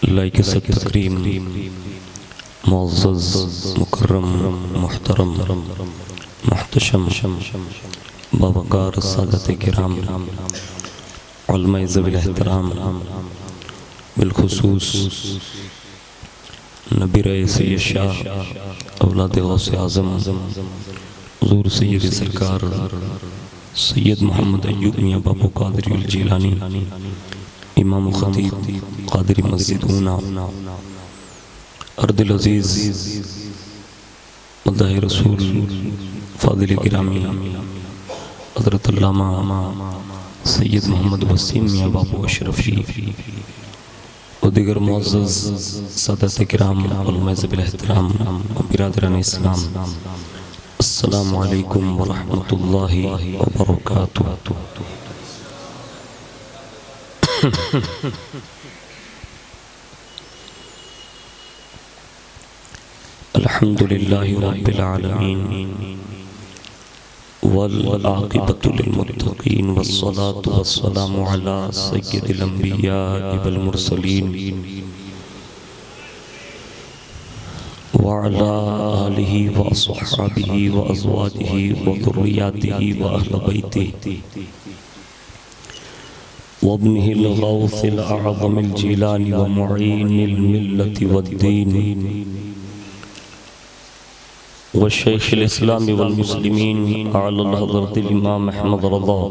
لائق سب تکریم معزز مکرم محترم محتشم باوقار سادت کرام علماء ذوی الاحترام بالخصوص نبی رئیس شاہ اولاد غوث اعظم حضور سید سرکار سید محمد ایوب میاں بابو قادری الجیلانی امام و خطیب قادری مسجد اونا ارد العزیز مداح رسول فاضل گرامی حضرت علامہ سید محمد وسیم میاں بابو اشرفی و دیگر معزز سادت کرام علماء ذوی الاحترام و برادران اسلام، السلام علیکم ورحمۃ اللہ وبرکاتہ۔ الحمدللہ رب العالمین والعاقبۃ للمتقین والصلاة والسلام علی سید الانبیاء والمرسلین وعلى آلہ وصحبہ وازواجہ وذریاتہ واہل بیتہ وابنہ الغوث الاعظم الجیلانی ومعین الملت والدین والشیخ الاسلام والمسلمین اعلی الحضرت الامام احمد رضا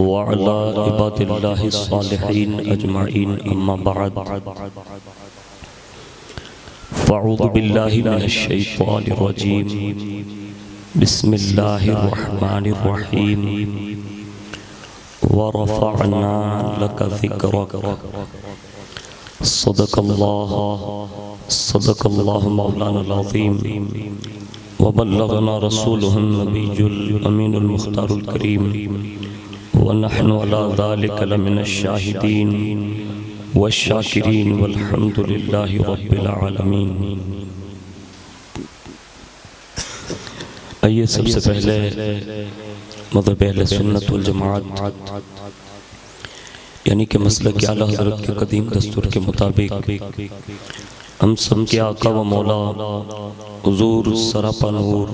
وعلى عباد اللہ الصالحین اجمعین، اما بعد فاعوذ باللہ من الشیطان الرجیم، بسم اللہ الرحمن الرحیم، ورفعنا لك ذکرک، صدق اللہ مولانا العظیم، وبلغنا رسولہ النبی الامین المختار الکریم، ونحن على ذلك لمن الشاہدین والشاکرین والحمد للہ رب العالمین۔ آئیے سب سے پہلے مذہب اہل سنت والجماعت یعنی کہ مسلک اعلیٰ حضرت کے قدیم دستور کے مطابق ہم سب کے آقا و مولا حضور سراپا نور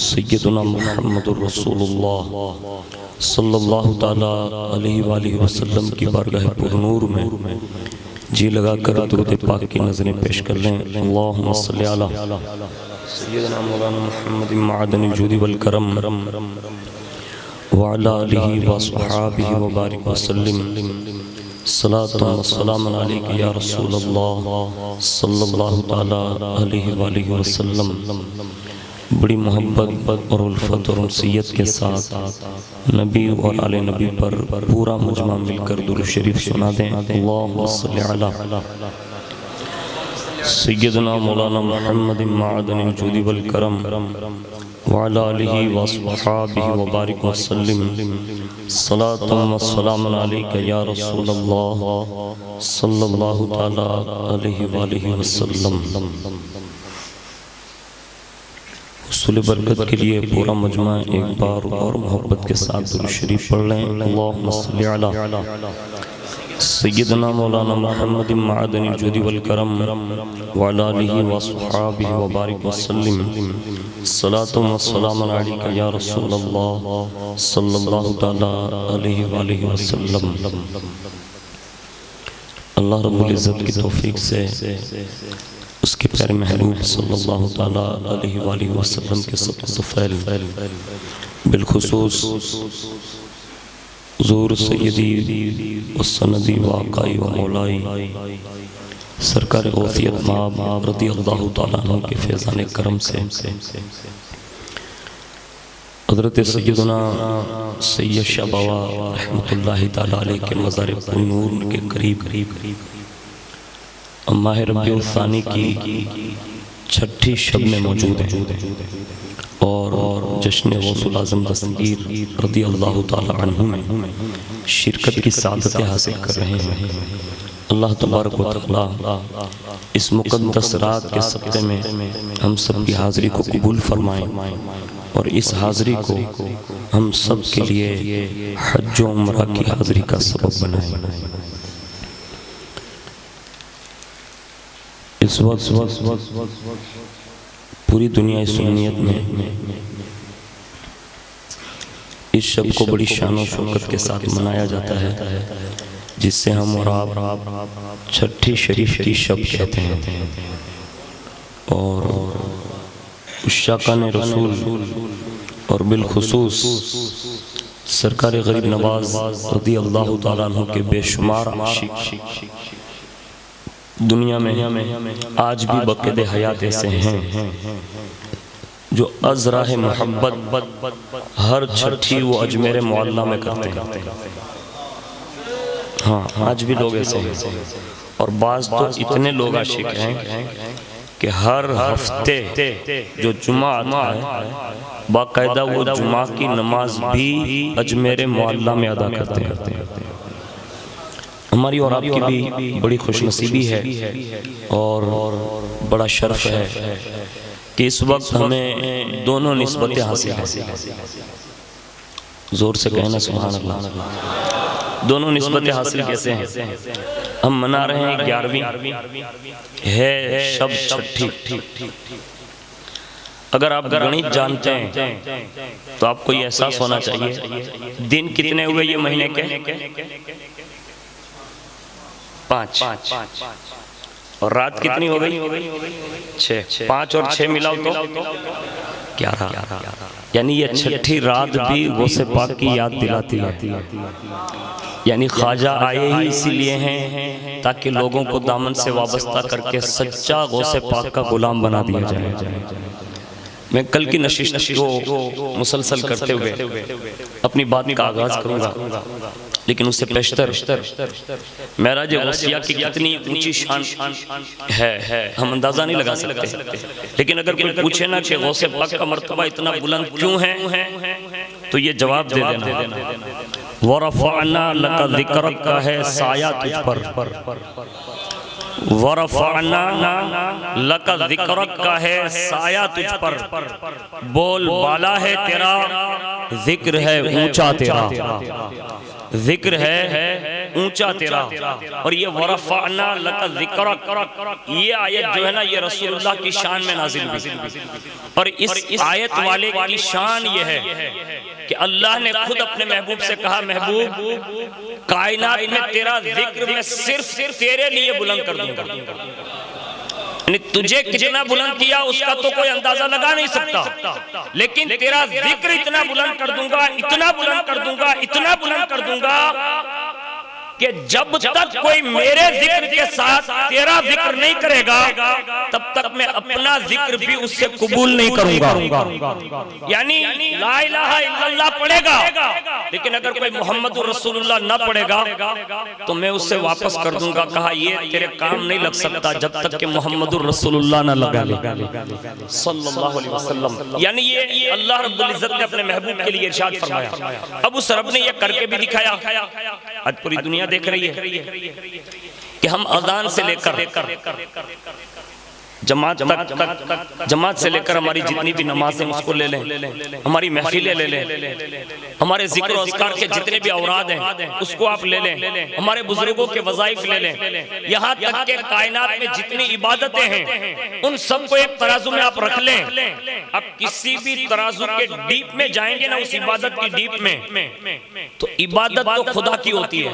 سیدنا محمد الرسول اللہ صلی اللہ تعالیٰ علیہ وآلہ وسلم کی بارگاہ پر نور میں جی لگا کر درود پاک کی نظریں پیش کر لیں۔ اللہم صلی علی سیدنا مولانا محمد معدن الجود والکرم وعلی آلہ وصحابہ وبارک وسلم، صلاۃ و سلام علیک یا رسول اللہ صلی اللہ تعالیٰ علیہ وآلہ وسلم۔ بڑی محبت اور الفت اور انسیت کے ساتھ نبی اور آل نبی پر پورا مجمع مل کر درود شریف سنا دیں۔ اللہم صلی علی سیدنا مولانا محمد معدن الجود والکرم وعلی آلہ وصحابہ وبارک وسلم، صلاۃ و سلام علیک یا رسول اللہ صلی اللہ تعالیٰ علیہ وآلہ وسلم۔ حصول برکت کے لیے پورا مجمع ایک بار اور محبت کے ساتھ درود شریف پڑھ لیں۔ اللہم صلی علی سیدنا مولانا محمد معدن الجود والکرم وعلی آلہ وصحابہ وبارک وسلم، صلاۃ و سلام علیک یا رسول اللہ صلی اللہ تعالیٰ علیہ وآلہ وسلم۔ اللہ رب العزت کی توفیق سے اس کے پیارے محبوب صلی اللہ تعالیٰ علیہ وآلہ وسلم کے سب فعل بالخصوص حضور سیدی و سندی و آقائی و مولائی سرکار غوثیت مآب رضی اللہ تعالیٰ عنہ کے فیضان کرم سے حضرت سیدنا سید شاہ بابا رحمت اللہ تعالیٰ علیہ کے مزار پر نور کے قریب ماہ ربیع الثانی کی چھٹی شب میں موجود ہیں اور جشن غوث الاعظم دستگیر رضی اللہ تعالیٰ عنہ میں شرکت کی سعادتیں حاصل کر رہے ہیں۔ اللہ تبارک و تعالیٰ اس مقدس رات کے سبتے میں ہم سب کی حاضری کو قبول فرمائیں اور اس حاضری کو ہم سب کے لیے حج و عمرہ کی حاضری کا سبب بنائیں۔ اس وقت پوری دنیا سنیت میں اس شب کو بڑی شان و شوکت کے ساتھ منایا جاتا ہے، جس سے ہم اور آپ چھٹی شریف کی شب کہتے ہیں۔ اور عشاقان رسول اور بالخصوص سرکار غریب نواز رضی اللہ تعالیٰ عنہ کے بے شمار عاشق دنیا میں آج بھی بقید حیات ایسے ہیں جو از راہ محبت ہر چھٹی وہ اجمیر معلیٰ میں کرتے ہیں۔ ہاں، آج بھی لوگ ایسے ہیں، اور بعض تو اتنے لوگ عاشق ہیں کہ ہر ہفتے جو جمعہ آتا ہے باقاعدہ وہ جمعہ کی نماز بھی اجمیر معلیٰ میں ادا کرتے ہیں۔ ہماری اور آپ کی بھی بڑی خوش نصیبی ہے اور بڑا شرف ہے کہ اس وقت ہمیں دونوں نسبتیں حاصل ہیں۔ زور سے کہنا سبحان اللہ۔ دونوں نسبتیں حاصل کیسے ہیں؟ ہم منا رہے ہیں 11ویں ہے شب چھٹی۔ اگر آپ گنت جانتے ہیں تو آپ کو یہ احساس ہونا چاہیے دن کتنے ہوئے یہ مہینے کے؟ 5 اور رات کتنی ہو گئی؟ 6۔ 5 اور 6 ملاؤ تو 11۔ یعنی یہ چھٹی رات بھی غوث پاک کی یاد دلاتی ہے۔ یعنی خواجہ آئے ہی اسی لیے ہیں تاکہ لوگوں کو دامن سے وابستہ کر کے سچا غوث پاک کا غلام بنا دیا جائے۔ میں کل کی نشست کو مسلسل کرتے ہوئے اپنی بات کا آغاز کروں گا، لیکن اس سے پیشتر معراج غوثیہ کی کتنی اونچی شان ہے ہم اندازہ نہیں لگا سکتے، لیکن اگر کوئی پوچھے نا کہ غوث پاک کا مرتبہ اتنا بلند کیوں ہے تو یہ جواب دے دینا وَرَفَعْنَا لَكَ ذِكْرَكَ کا ہے سایہ تجھ پر، وَرَفَعْنَا لَكَ ذِكْرَكَ کا ہے سایہ تجھ پر، بول بالا ہے تیرا ذکر ہے اونچا تیرا، ذکر ہے اونچا تیرا۔ اور یہ وَرَفَعْنَا لَكَ ذِكْرَكَ یہ آیت جو ہے نا یہ رسول اللہ کی شان میں نازل ہوئی، اور اس آیت والے کی شان یہ ہے کہ اللہ نے خود اپنے محبوب سے کہا محبوب کائنات میں تیرا ذکر میں صرف تیرے لیے بلند کر دوں گا۔ یعنی تجھے کتنا بلند کیا اس کا تو کوئی اندازہ لگا نہیں سکتا، لیکن تیرا ذکر اتنا بلند کر دوں گا، اتنا بلند کر دوں گا، اتنا بلند کر دوں گا کہ جب تک کوئی میرے ذکر کے ساتھ تیرا ذکر نہیں کرے گا تب تک میں اپنا ذکر بھی اس سے قبول نہیں کروں گا۔ یعنی لا الہ الا اللہ پڑھے گا، لیکن اگر کوئی محمد رسول اللہ نہ پڑھے گا تو میں اس سے واپس کر دوں گا۔ کہا یہ تیرے کام نہیں لگ سکتا جب تک کہ محمد رسول اللہ نہ لگا لے صلی اللہ علیہ وسلم۔ یعنی یہ اللہ رب العزت نے اپنے محبوب کے لیے ارشاد فرمایا۔ اب اس رب نے یہ کر کے بھی دکھایا۔ آج پوری دنیا دیکھ رہی ہے کہ ہم اذان سے لے کر جماعت سے لے کر ہماری جتنی بھی نمازیں اس کو لے لیں، ہماری محفلیں لے لیں، ہمارے ذکر و اذکار کے جتنے بھی اوراد ہیں اس کو آپ لے لیں، ہمارے بزرگوں کے وظائف لے لیں، یہاں تک کہ کائنات میں جتنی عبادتیں ہیں ان سب کو ایک ترازو میں آپ رکھ لیں۔ اب کسی بھی ترازو کے ڈیپ میں جائیں گے نا اس عبادت کی ڈیپ میں تو عبادت تو خدا کی ہوتی ہے،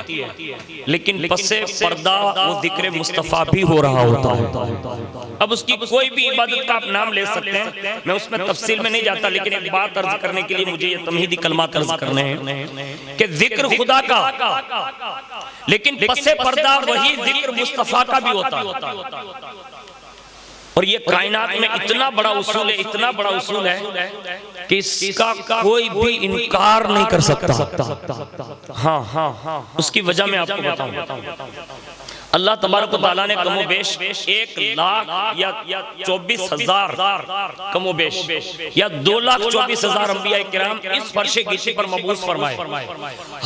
لیکن پس پردہ وہ ذکر مصطفیٰ بھی ہو رہا ہوتا ہے۔ اب اس کی کوئی بھی عبادت کا آپ نام لے سکتے ہیں، میں اس میں تفصیل میں نہیں جاتا، لیکن ایک بات عرض کرنے کے لیے مجھے یہ تمہیدی کلمات عرض کرنے ہیں کہ ذکر خدا کا، لیکن پس پردہ وہی ذکر مصطفیٰ کا بھی ہوتا ہے۔ اور یہ کائنات میں اتنا بڑا اصول ہے، اتنا بڑا اصول ہے کہ اس کا کوئی بھی انکار نہیں کر سکتا۔ ہاں اس کی وجہ میں آپ کو بتاؤں۔ اللہ تبارک و تعالیٰ نے کم و بیش 1,00,000 یا 24,000 کم و بیش یا 2,24,000 انبیاء کرام اس فرش گیتی پر مبعوث فرمائے۔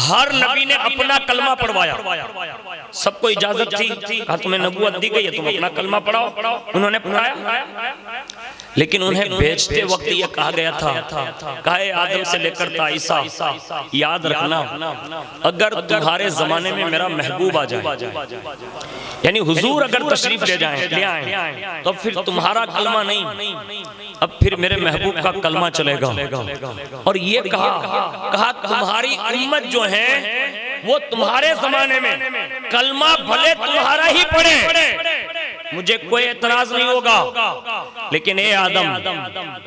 ہر نبی نے اپنا کلمہ پڑھوایا، سب کو اجازت تھی، کہا تمہیں نبوت دی گئی ہے تم اپنا کلمہ پڑھاؤ، انہوں نے پڑھایا۔ لیکن انہیں بیچتے وقت یہ کہا گیا تھا، کہا اے آدم سے لے کر تا عیسیٰ، یاد رکھنا اگر تمہارے زمانے میں میرا محبوب آ جائے، یعنی حضور اگر تشریف لے آئیں تو پھر تمہارا کلمہ نہیں، اب پھر میرے محبوب کا کلمہ چلے گا۔ اور یہ کہا تمہاری امت جو ہے وہ تمہارے زمانے میں کلمہ بھلے تمہارا ہی پڑھے، مجھے کوئی اعتراض نہیں ہوگا، لیکن اے آدم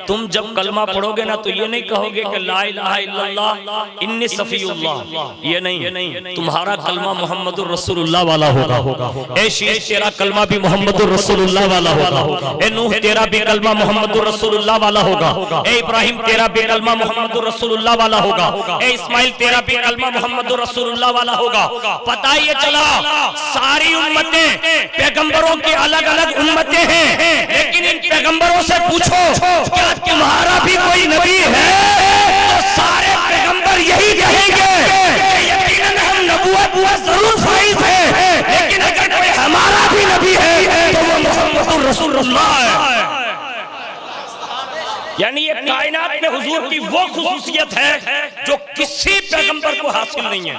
تم جب کلمہ پڑھو گے نا تو یہ نہیں کہو گے کہ لا الہ الا اللہ انی صفی اللہ، یہ نہیں، تمہارا کلمہ محمد الرسول اللہ والا ہوگا۔ اے شیش تیرا کلمہ بھی محمد الرسول اللہ والا ہوگا، اے نوح تیرا بھی کلمہ محمد الرسول اللہ والا ہوگا، اے ابراہیم تیرا بھی کلمہ محمد الرسول اللہ والا ہوگا، اے اسماعیل تیرا بھی کلمہ محمد الرسول اللہ والا ہوگا۔ پتہ یہ چلا ساری امتیں پیغمبروں کی الگ الگ امتیں ہیں، لیکن ان پیغمبروں سے پوچھو کیا تمہارا بھی کوئی نبی ہے؟ تو سارے پیغمبر یہی کہیں گے کہ یقیناً ہم نبوت ضرور فائز ہیں، لیکن اگر کوئی ہمارا بھی نبی ہے تو وہ محمد رسول اللہ ہے۔ یعنی یہ کائنات میں حضور کی وہ خصوصیت ہے جو کسی پیغمبر کو حاصل نہیں ہے،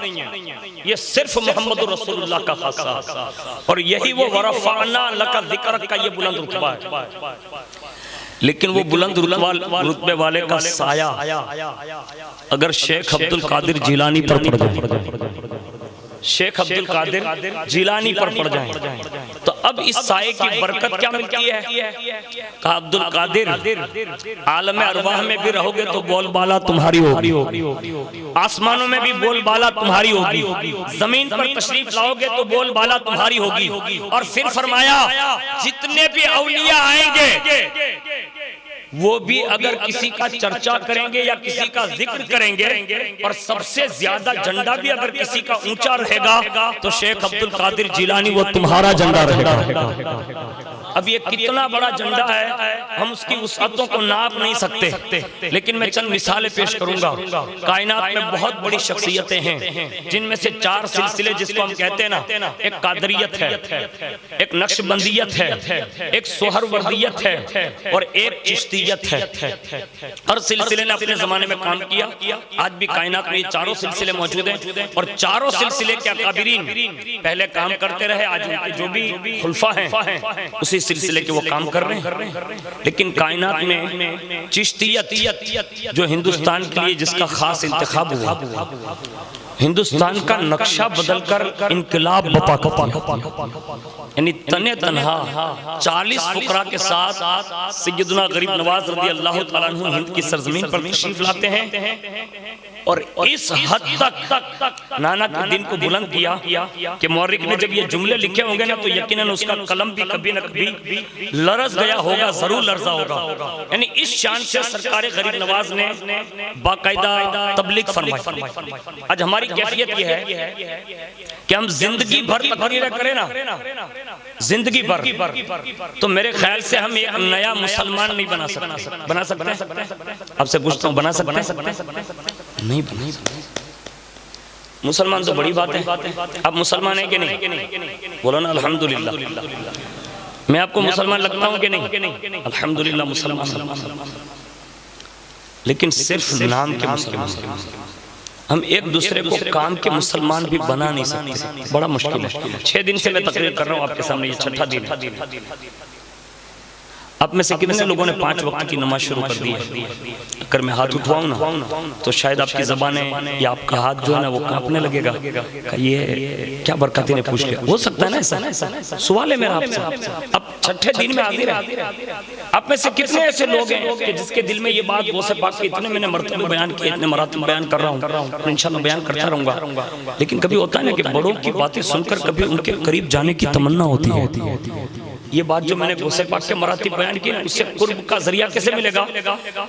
یہ صرف محمد رسول اللہ کا خاصہ، اور یہی وہ ورفعنا لک ذکرک کا یہ بلند رتبہ ہے۔ لیکن وہ بلند رتبے والے کا سایہ اگر شیخ عبد القادر جیلانی پر پڑ جائے، شیخ عبد القادر جیلانی پر پڑ جائیں تو اب اس سائے کی برکت کیا ملتی ہے؟ کہا عبد القادر عالم ارواح میں بھی رہو گے تو بول بالا تمہاری ہوگی، آسمانوں میں بھی بول بالا تمہاری ہوگی، زمین پر تشریف لاؤ گے تو بول بالا تمہاری ہوگی۔ اور پھر فرمایا جتنے بھی اولیاء آئیں گے وہ بھی اگر کسی کا چرچا کریں گے یا کسی کا ذکر کریں گے، اور سب سے زیادہ جھنڈا بھی اگر کسی کا اونچا رہے گا تو شیخ عبد القادر جیلانی وہ تمہارا جھنڈا رہے گا۔ اب یہ کتنا بڑا جھنڈا ہے ہم اس کی وسعتوں کو ناپ نہیں سکتے، لیکن میں چند مثالیں پیش کروں گا۔ کائنات میں بہت بڑی شخصیتیں ہیں جن میں سے 4 سلسلے جس کو ہم کہتے ہیں نا، ایک قادریت ہے، ایک نقشبندیت ہے، ایک سہروردیت ہے، اور ایک چشتی ہے۔ ہر سلسلے نے اپنے زمانے میں کام کیا، آج بھی کائنات میں یہ 4 سلسلے موجود ہیں، اور 4 سلسلے کے اکابرین پہلے کام کرتے رہے، آج ان کے جو بھی خلفاء ہیں اسی سلسلے کے وہ کام کر رہے ہیں۔ لیکن کائنات میں چشتیت جو ہندوستان کے لیے جس کا خاص انتخاب ہوا، ہندوستان کا نقشہ بدل کر انقلاب بپا کیا، یعنی تنہ تنہا 40 فقراء کے ساتھ سیدنا غریب نواز رضی اللہ تعالیٰ عنہ ہند کی سرزمین پر تشریف لاتے ہیں، اور اس حد تک نانا کے دن کو بلند کیا کہ مورخ نے جب یہ جملے لکھے ہوں گے نا تو یقیناً اس کا قلم بھی کبھی نہ کبھی لرز گیا ہوگا، ضرور لرزا ہوگا۔ یعنی اس شان سے سرکار غریب نواز نے باقاعدہ تبلیغ فرمائی۔ آج ہماری کیفیت یہ ہے کہ ہم زندگی بھر تقریریں کریں نا، زندگی بھر، تو میرے خیال سے ہم ایک نیا مسلمان نہیں بنا سکتے۔ بنا سکتے ہیں؟ آپ سے پوچھتا ہوں، بنا سکتے ہیں؟ نہیں بنا سکتے۔ مسلمان تو بڑی بات ہے، آپ مسلمان ہیں کہ نہیں؟ بولو نا الحمدللہ۔ میں آپ کو مسلمان لگتا ہوں کہ نہیں؟ الحمدللہ مسلمان، لیکن صرف نام کے مسلمان، ہم ایک دوسرے کو کام کے مسلمان بھی بنا نہیں سکتے، بڑا مشکل ہے۔ 6 دن سے میں تقریر کر رہا ہوں آپ کے سامنے، یہ 6واں دن ہے۔ آپ میں سے کتنے لوگوں نے 5 وقت کی نماز شروع کر دی ہے؟ اگر میں ہاتھ اٹھواؤں نا تو شاید آپ کی زبانیں یا آپ کا ہاتھ جو ہے نا وہ کانپنے لگے گا کہ یہ کیا برکت نے پوچھ لیا۔ ہو سکتا ہے نا ایسا؟ سوال ہے میرا آپ سے، اب 6 دن میں حاضر ہے۔ آپ میں سے کتنے ایسے لوگ ہیں کہ جس کے دل میں یہ بات غوث پاک کے اتنے میں نے مرتبہ بیان کیے، اتنے مراتب بیان کر رہا ہوں، انشاءاللہ بیان کرتا رہوں گا، لیکن کبھی ہوتا ہے نا کہ بڑوں کی باتیں سن کر کبھی ان کے قریب جانے کی تمنا ہوتی ہے۔ یہ بات جو میں نے غوث پاک کے مراتب بیان کی، اس سے قرب کا ذریعہ کیسے ملے گا؟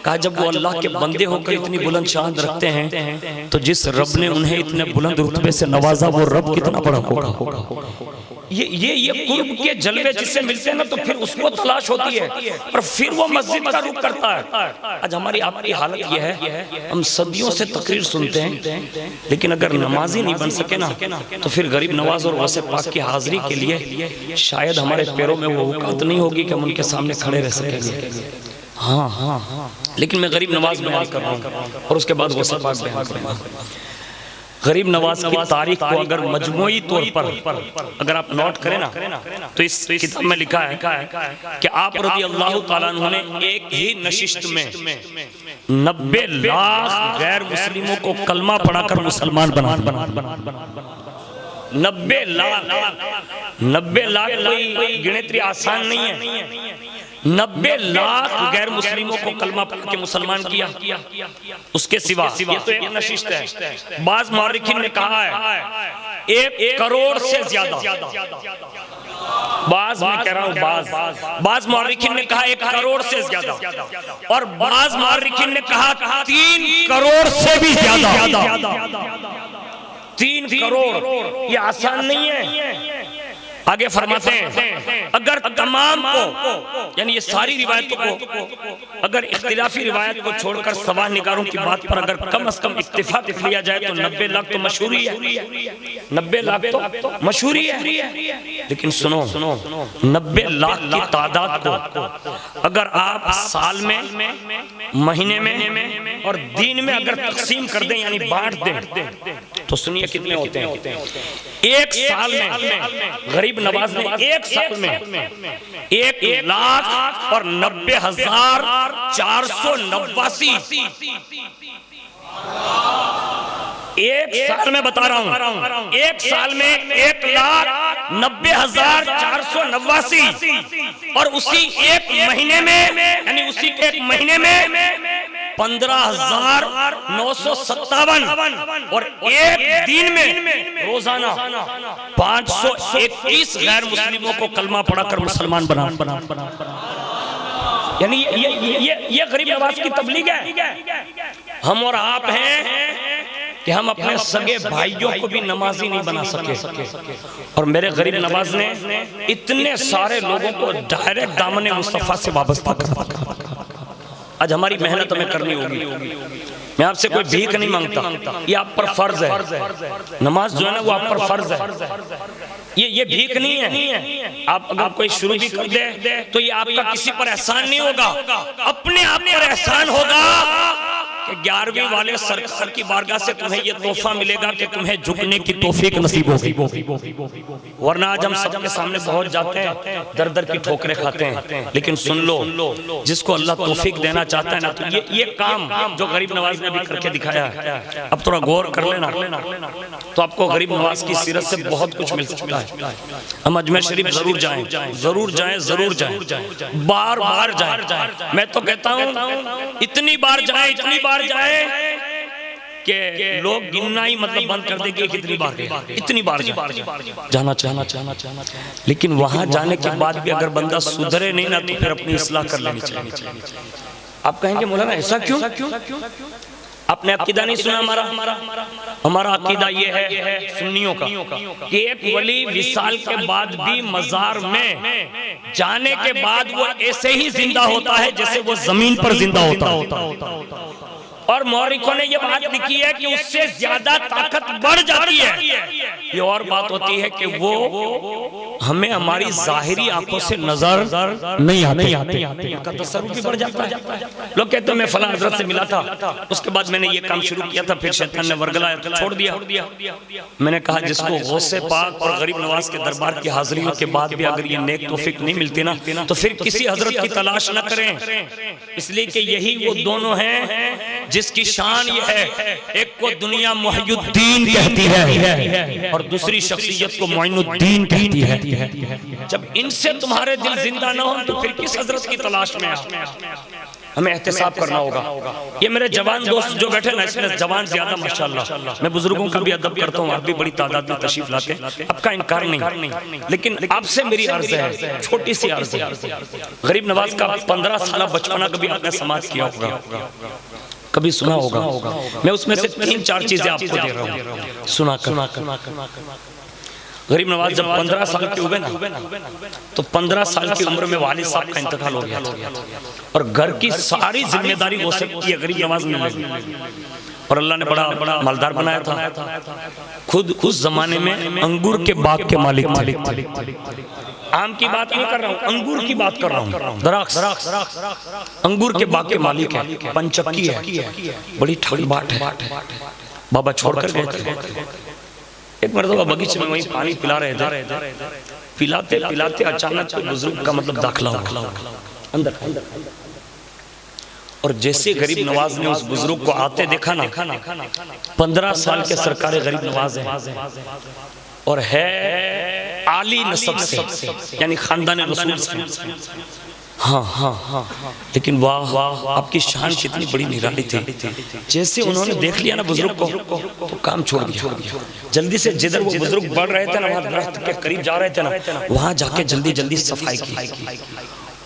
کہا جب وہ اللہ کے بندے ہو کر اتنی بلند شان رکھتے ہیں تو جس رب نے انہیں اتنے بلند رتبے سے نوازا وہ رب کتنا بڑا ہوگا۔ یہ قرب کے جلوے جس سے ملتے ہیں نا تو پھر اس کو تلاش ہوتی ہے، اور پھر وہ مسجد کا رخ کرتا ہے۔ آج ہماری آپ کی حالت یہ ہے، ہم صدیوں سے تقریر سنتے ہیں، لیکن اگر نمازی نہیں بن سکے نا تو پھر غریب نواز اور غوث پاک کی حاضری کے لیے شاید ہمارے پیروں میں وہ وقت نہیں ہوگی کہ ہم ان کے سامنے کھڑے رہ سکیں گے۔ ہاں لیکن میں غریب نواز بیان کر رہا ہوں اور اس کے بعد غوث پاک بیان کروں گا۔ غریب نواز کی تاریخ کو اگر مجموعی طور پر اگر آپ نوٹ کریں نا تو اس کتاب میں لکھا ہے کہ آپ رضی اللہ تعالیٰ عنہ نے ایک ہی نشست میں 90 لاکھ غیر مسلموں کو کلمہ پڑھا کر مسلمان بنا دیا۔ 90 لاکھ کوئی گنتری آسان نہیں ہے۔ 90 لاکھ غیر مسلموں کو کلمہ پڑھ کے مسلمان کیا۔ اس کے سوا یہ تو ایک نشست ہے، بعض مورخین نے کہا ہے 1 کروڑ سے زیادہ، بعض میں کہہ رہا ہوں بعض مورخین نے کہا 1 کروڑ سے زیادہ، اور بعض مورخین نے کہا 3 کروڑ سے بھی زیادہ۔ 3 کروڑ یہ آسان نہیں ہے۔ آگے فرماتے ہیں اگر تمام کو یعنی یہ ساری روایتوں کو اگر اختلافی روایت کو چھوڑ کر سوا نگاروں کی بات پر اگر کم از کم اتفاق لیا جائے تو 90 لاکھ تو مشہوری ہے، 90 لاکھ تو مشہوری ہے۔ لیکن سنو 90 لاکھ کی تعداد کو اگر آپ سال میں، مہینے میں اور دن میں اگر تقسیم کر دیں یعنی بانٹ دیں تو سنیے کتنے ہوتے ہیں۔ 1 سال میں غریب نواز نے 1 سال میں 1,90,489 1 سال میں بتا رہا ہوں 1 سال میں 1,90,489 اور اسی ایک مہینے میں یعنی اسی ایک مہینے میں 15,957 اور ایک دن میں روزانہ 521 غیر مسلموں کو کلمہ پڑھا کر مسلمان بنا۔ یعنی یہ غریب نواز کی تبلیغ ہے۔ ہم اور آپ ہیں کہ ہم اپنے سگے بھائیوں کو بھی نمازی نہیں بنا سکے، اور میرے غریب نواز نے اتنے سارے لوگوں کو ڈائریکٹ دامن مصطفیٰ سے وابستہ کرا۔ آج ہماری محنت ہمیں کرنی ہوگی۔ میں آپ سے کوئی بھیک نہیں مانگتا، یہ آپ پر فرض ہے۔ نماز جو ہے نا وہ آپ پر فرض ہے، یہ بھیک نہیں ہے۔ آپ اگر کوئی شروع بھی کر دے تو یہ آپ کا کسی پر احسان نہیں ہوگا، اپنے آپ پر احسان ہوگا کہ 11ویں والے سرکار کی بارگاہ سے تمہیں یہ تحفہ ملے گا کہ تمہیں جھکنے کی توفیق نصیب ہوگی۔ ورنہ آج ہم سب کے سامنے پہنچ جاتے ہیں، در در کی ٹھوکریں کھاتے ہیں۔ لیکن سن لو، جس کو اللہ توفیق دینا چاہتا ہے نا تو یہ کام جو غریب نواز نے بھی کر کے دکھایا ہے، اب تھوڑا غور کر لینا تو آپ کو غریب نواز کی سیرت سے بہت کچھ مل سکتا ہے۔ ہم اجمیر شریف ضرور جائیں، ضرور جائیں، ضرور جائیں، بار بار جائیں۔ میں تو کہتا ہوں اتنی بار جائیں، اتنی بار جائیں کہ لوگ گننا ہی مطلب بند کر دیں کہ کتنی بار گئے، اتنی بار جانا چاہنا۔ لیکن وہاں جانے کے بعد بھی اگر بندہ سدھرے نہیں نا تو پھر اپنی اصلاح کر لینی چاہیے۔ آپ کہیں گے مولانا ایسا کیوں؟ آپ نے عقیدہ نہیں سنا ہمارا عقیدہ یہ ہے سنیوں کا کہ ایک ولی وصال کے بعد بھی مزار میں جانے کے بعد وہ ایسے ہی زندہ ہوتا ہے جیسے وہ زمین پر زندہ ہوتا ہے، اور مورخوں نے یہ بات لکھی ہے کہ اس سے زیادہ طاقت بڑھ جاتی ہے۔ یہ اور بات ہوتی ہے کہ وہ ہمیں ہماری ظاہری آنکھوں سے نظر نہیں آتے، ان کا تصرف بھی بڑھ جاتا ہے۔ لوگ کہتے ہیں میں فلاں حضرت سے ملا تھا، اس کے بعد میں نے یہ کام شروع کیا تھا، پھر شیطان نے ورگلایا تو چھوڑ دیا۔ میں نے کہا جس کو غوث پاک اور غریب نواز کے دربار کی حاضریوں کے بعد بھی اگر یہ نیک توفیق نہیں ملتی نا تو پھر کسی حضرت کی تلاش نہ کریں، اس لیے کہ یہی وہ دونوں ہیں جس کی شان یہ ہے، ایک کو دنیا محی الدین کہتی ہے اور دوسری شخصیت کو معین الدین کہتی ہے۔ جب ان سے تمہارے دل زندہ نہ ہوں تو پھر کس حضرت کی تلاش میں ہمیں احتساب کرنا ہوگا۔ یہ میرے جوان دوست جو بیٹھے نا، اس میں جوان زیادہ ماشاءاللہ، میں بزرگوں کا بھی ادب کرتا ہوں، آپ بھی بڑی تعداد میں تشریف لاتے ہیں، آپ کا انکار نہیں، لیکن آپ سے میری عرض ہے، چھوٹی سی عرض ہے۔ غریب نواز کا 15 سالہ بچپنا کبھی آپ نے سماعت کیا ہوگا، کبھی سنا ہوگا، میں اس میں سے 3-4 چیزیں آپ کو دے رہا ہوں سنا کر۔ غریب نواز جب 15 سال کے ہوئے نا تو 15 سال کی عمر میں والد صاحب کا انتقال ہو گیا اور گھر کی ساری ذمہ داری وہ سے کی غریب نواز نے لی، اور اللہ نے بڑا مالدار بنایا تھا. خود اس زمانے میں انگور کے باغ کے مالک تھے. آم کی بات نہیں کر رہا ہوں، انگور کی بات کر رہا ہوں. درخت انگور کے باغ کے مالک ہیں. پنچکی ہے، بڑی ٹھنڈ بات ہے. بابا چھوڑ کر گئے تھے. ایک مرتبہ باغیچے میں وہیں پانی پلا رہے تھے. پلاتے پلاتے اچانک بزرگ کا مطلب داخلہ ہوا اندر. اور جیسے غریب نواز نے اس بزرگ کو آتے دیکھا نا، 15 سال کے سرکار غریب نواز ہے اور ہے عالی نسب سے، یعنی خاندان رسول سے. ہاں لیکن واہ آپ کی شان کتنی بڑی نرالی تھی. جیسے انہوں نے دیکھ لیا نا بزرگ کو تو کام چھوڑ دیا. جلدی سے جدھر وہ بزرگ بڑھ رہے تھے نا، وہاں درخت کے قریب جا رہے تھے نا، وہاں جا کے جلدی صفائی کی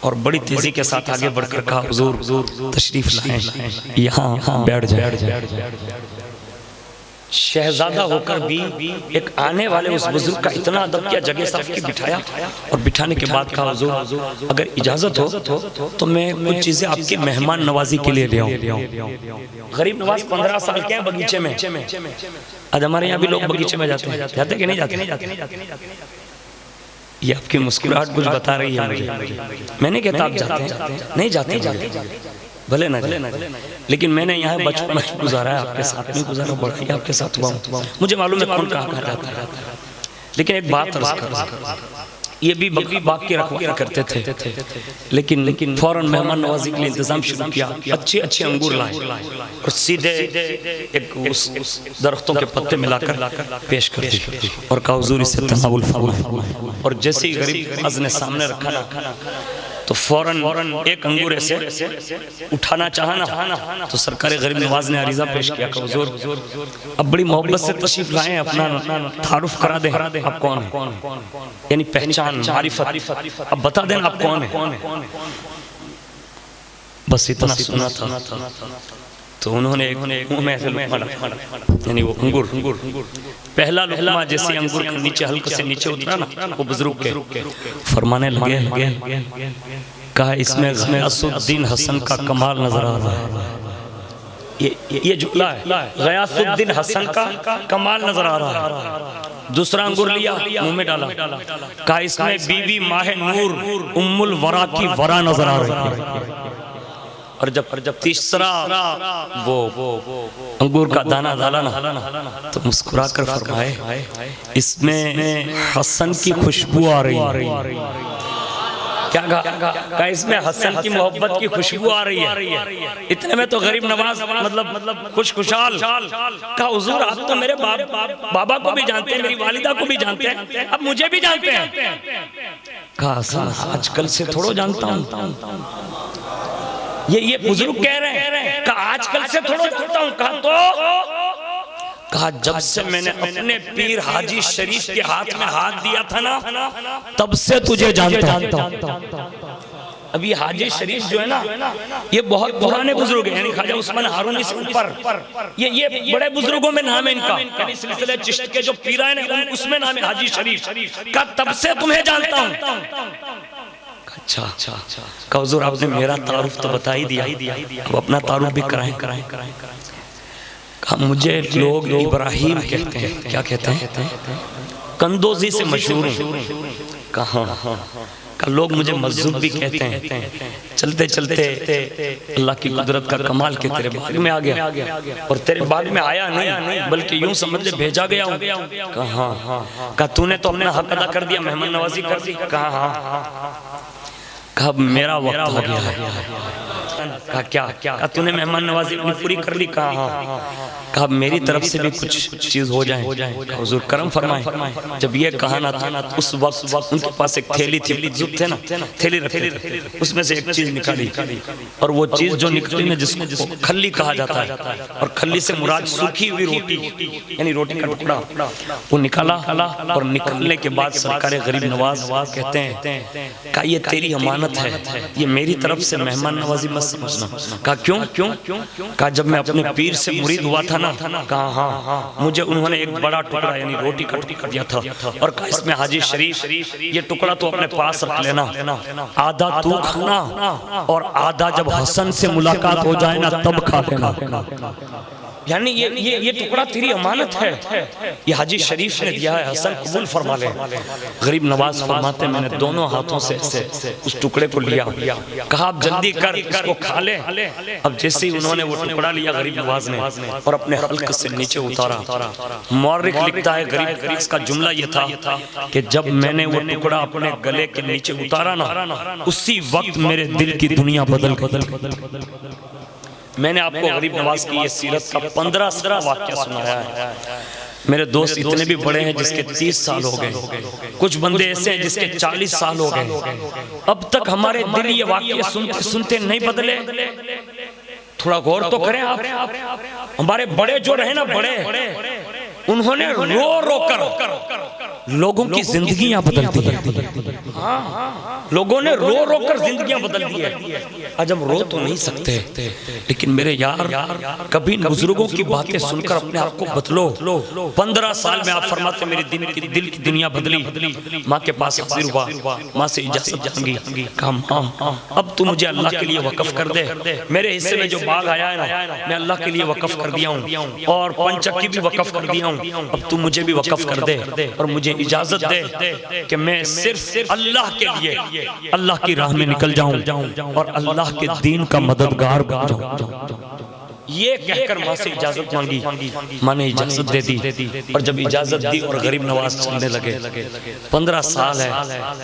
اور بڑی تیزی کے ساتھ آگے بڑھ کر کہا حضور تشریف لائیں، یہاں بیٹھ جائیں. شہزادہ ہو کر بھی ایک آنے والے اس بزرگ کا اتنا ادب کیا، جگہ صاف کی بٹھایا اور بٹھانے کے بعد کہا حضور اگر اجازت ہو تو میں کچھ چیزیں آپ کی مہمان نوازی کے لیے لے آؤں. غریب نواز 15 سال کے ہیں باغیچے میں. آج ہمارے یہاں بھی لوگ باغیچے میں جاتے کہ نہیں جاتے؟ یہ آپ کی مسکراہٹ کچھ بتا رہی ہے مجھے. میں نہیں کہتا آپ جاتے ہیں، نہیں جاتے بھلے نہ لیکن میں نے یہاں بچپن گزارا ہے، آپ کے ساتھ نہیں گزارا، بڑا ہی آپ کے ساتھ ہوا ہوں. مجھے معلوم ہے کون کہاں جاتا ہے. لیکن ایک بات عرض کر، یہ بھی باغ کی رکھوالی کرتے تھے لیکن فوراً مہمان نوازی کے لیے انتظام شروع کیا. اچھے انگور لائے اور سیدھے ایک درختوں کے پتے ملا کر پیش کر دی اور کہا حضور اسے تناول فرمائیں. اور جیسے ہی غریب نواز نے سامنے رکھا نا تو فوراً ایک انگور ایسے اٹھانا چاہا نا تو سرکار غریب نواز نے عریضہ پیش کیا کہ حضور اب بڑی محبت سے تشریف لائیں، اپنا تعارف کرا دیں آپ کون ہیں، یعنی پہچان معرفت اب بتا دیں آپ کون ہیں. بس اتنا سنا تھا تو انہوں نے منہ میں ایسے لقمہ ڈالا، یعنی وہ انگور پہلا لقمہ جیسے انگور کے نیچے حلق سے نیچے اترا نا، وہ بزرگ کے فرمانے لگے، کہا اس میں غیاث الدین حسن کا کمال نظر آ رہا ہے. یہ جملہ ہے، غیاث الدین حسن کا کمال نظر آ رہا ہے. دوسرا انگور لیا، منہ میں ڈالا، کہا اس میں بی بی ماہ نور ام الورا کی ورا نظر آ رہی ہے. اور جب تیسرا وہ انگور کا دانہ ڈالا نا تو مسکرا کر فرمائے اس میں حسن کی خوشبو آ رہی ہے. کیا کہا؟ اس میں حسن کی محبت کی خوشبو آ رہی ہے. اتنے میں تو غریب نواز مطلب خوشحال کہا حضور آپ تو میرے بابا کو بھی جانتے ہیں، میری والدہ کو بھی جانتے ہیں، اب مجھے بھی جانتے ہیں. کہا آج کل سے تھوڑا جانتا ہوں. یہ بزرگ کہہ رہے ہیں کہ آج کل سے تھوڑا جانتا ہوں. کہا جب سے میں نے اپنے پیر حاجی شریف کے ہاتھ میں ہاتھ دیا تھا نا تب سے تجھے جانتا ہوں. اب یہ حاجی شریف جو ہے نا یہ بہت پرانے بزرگ ہیں، یعنی خواجہ عثمان ہارونی سے اوپر یہ بڑے بزرگوں میں نام ہے ان کا، یعنی سلسلہ چشت کے جو پیران ہیں اس میں نام ہے حاجی شریف. کہا تب سے تمہیں جانتا ہوں. اچھا کہا حضور آپ نے میرا تعارف تو بتا ہی دیا، اب اپنا تعارف بھی کرائیں. کہا مجھے لوگ ابراہیم کہتے ہیں. کیا کہتے ہیں؟ کندوزی سے مشہور ہوں. کہاں لوگ مجھے مذہب بھی کہتے ہیں. چلتے اللہ کی قدرت کا کمال کہ تیرے باغ میں آ گیا اور تیرے باغ میں آیا نہیں بلکہ یوں سمجھ لے بھیجا گیا ہوں. کہا تو نے تو اپنا حق ادا کر دیا، مہمان نوازی کر دی. کہا میرا وقت ہو گیا ہے. کہا کیا تو نے مہمان نوازی اپنی پوری کر لی؟ کہا میری طرف سے بھی کچھ چیز ہو جائیں. حضور کرم فرمائیں. جب یہ کہا نا تھا اس وقت ان کے پاس ایک تھیلی تھی، زب تھے نا، تھیلی رکھتے تھے، اس میں سے ایک چیز نکالی اور وہ چیز جو نکلی نا جس کو کھلی کہا جاتا ہے اور کھلی سے مراد سوکھی ہوئی روٹی، یعنی روٹی کا ٹکڑا، وہ نکالا اور نکالنے کے بعد سرکار غریب نواز کہتے ہیں کہا یہ تیری امانت ہے، یہ میری طرف سے مہمان نوازی مت سمجھنا. کہا کیوں؟ کہا جب میں اپنے پیر سے مرید ہوا تھا نا، کہا ہاں مجھے انہوں نے ایک بڑا ٹکڑا یعنی روٹی کا ٹکڑا دیا تھا اور کہا اس میں حاجی شریف یہ ٹکڑا تو اپنے پاس رکھ لینا، آدھا تو کھانا اور آدھا جب حسن سے ملاقات ہو جائے نا تب کھا لینا. یعنی یہ ٹکڑا تیری امانت ہے، یہ حاجی شریف نے دیا ہے، حسن قبول فرما لے۔ غریب نواز فرماتے میں نے دونوں ہاتھوں سے اس ٹکڑے کو لیا، کہا اب جلدی کر اس کو کھا لے۔ اب جیسے ہی انہوں نے وہ ٹکڑا لیا غریب نواز نے اور اپنے حلق سے نیچے اتارا، مورخ لکھتا ہے غریب نواز کا جملہ یہ تھا کہ جب میں نے وہ ٹکڑا اپنے گلے کے نیچے اتارا نا، اسی وقت میرے دل کی دنیا بدل گئی۔ میں نے آپ کو غریب نواز کی یہ سیرت کا 15 سالہ واقعہ سنایا ہے۔ میرے دوست اتنے بھی بڑے ہیں جس کے 30 سال ہو گئے، کچھ بندے ایسے ہیں جس کے 40 سال ہو گئے، اب تک ہمارے دل یہ واقعہ سنتے سنتے نہیں بدلے۔ تھوڑا غور تو کریں آپ، ہمارے بڑے جو رہے نا، بڑے انہوں نے رو رو کر لوگوں کی زندگیاں بدل دی ہیں، لوگوں نے رو رو کر زندگیاں بدل دی ہیں۔ آج ہم رو تو نہیں سکتے، لیکن میرے یار کبھی بزرگوں کی باتیں سن کر اپنے آپ کو بدلو۔ 15 سال میں آپ فرماتے میری دل کی دنیا بدلی۔ ماں کے پاس حاضر ہوا، ماں سے اجازت مانگی، کہا ماں اب تو مجھے اللہ کے لیے وقف کر دے، میرے حصے میں جو باغ آیا ہے نا میں اللہ کے لیے وقف کر دیا ہوں اور پنچکی بھی وقف کر دیا ہوں، اب تو مجھے بھی وقف کر دے اور مجھے اجازت دے کہ میں صرف اللہ کے لیے اللہ کی راہ میں نکل جاؤں اور اللہ کے دین کا مددگار بن جاؤں۔ یہ کہہ کر ماں سے اجازت مانگی، ماں نے اجازت دے دی، اور جب اجازت دی اور غریب نواز چلنے لگے، 15 سال ہے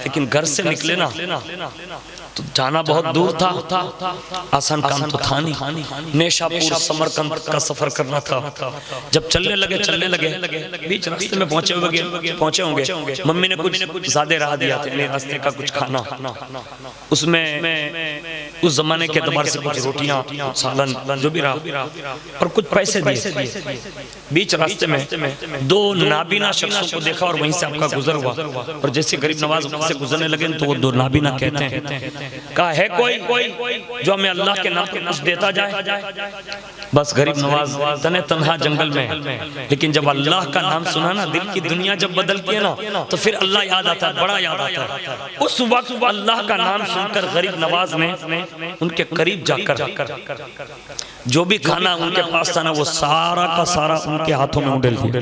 لیکن گھر سے نکلے نا تو جانا بہت دور تھا، آسان کام تو تھا نہیں، نیشا پور سمرقند کا سفر کرنا تھا۔ جب چلنے لگے بیچ راستے میں پہنچے ہوں گے، ممی نے کچھ زیادہ راہ دیا تھا، یعنی راستے کا کچھ کھانا، اس میں اس زمانے کے اعتبار سے کچھ روٹیاں، سالن جو بھی رہا اور کچھ پیسے دیے۔ بیچ راستے میں 2 نابینا شخصوں کو دیکھا اور وہیں سے آپ کا گزر ہوا، اور جیسے غریب نواز وہاں سے گزرنے لگے تو وہ 2 نابینا کہتے ہیں کہا ہے کوئی جو ہمیں اللہ کے نام پہ کچھ دیتا جائے؟ بس غریب نواز تنہا جنگل میں، لیکن جب اللہ کا نام سنا نا دل کی دنیا جب بدلتی ہے نا تو پھر اللہ یاد آتا ہے، بڑا یاد آتا ہے۔ اس وقت اللہ کا نام سن کر غریب نواز نے ان کے قریب جا کر جو بھی کھانا ان کے پاس تھا نا وہ سارا کا سارا ان کے ہاتھوں میں ڈال دیا،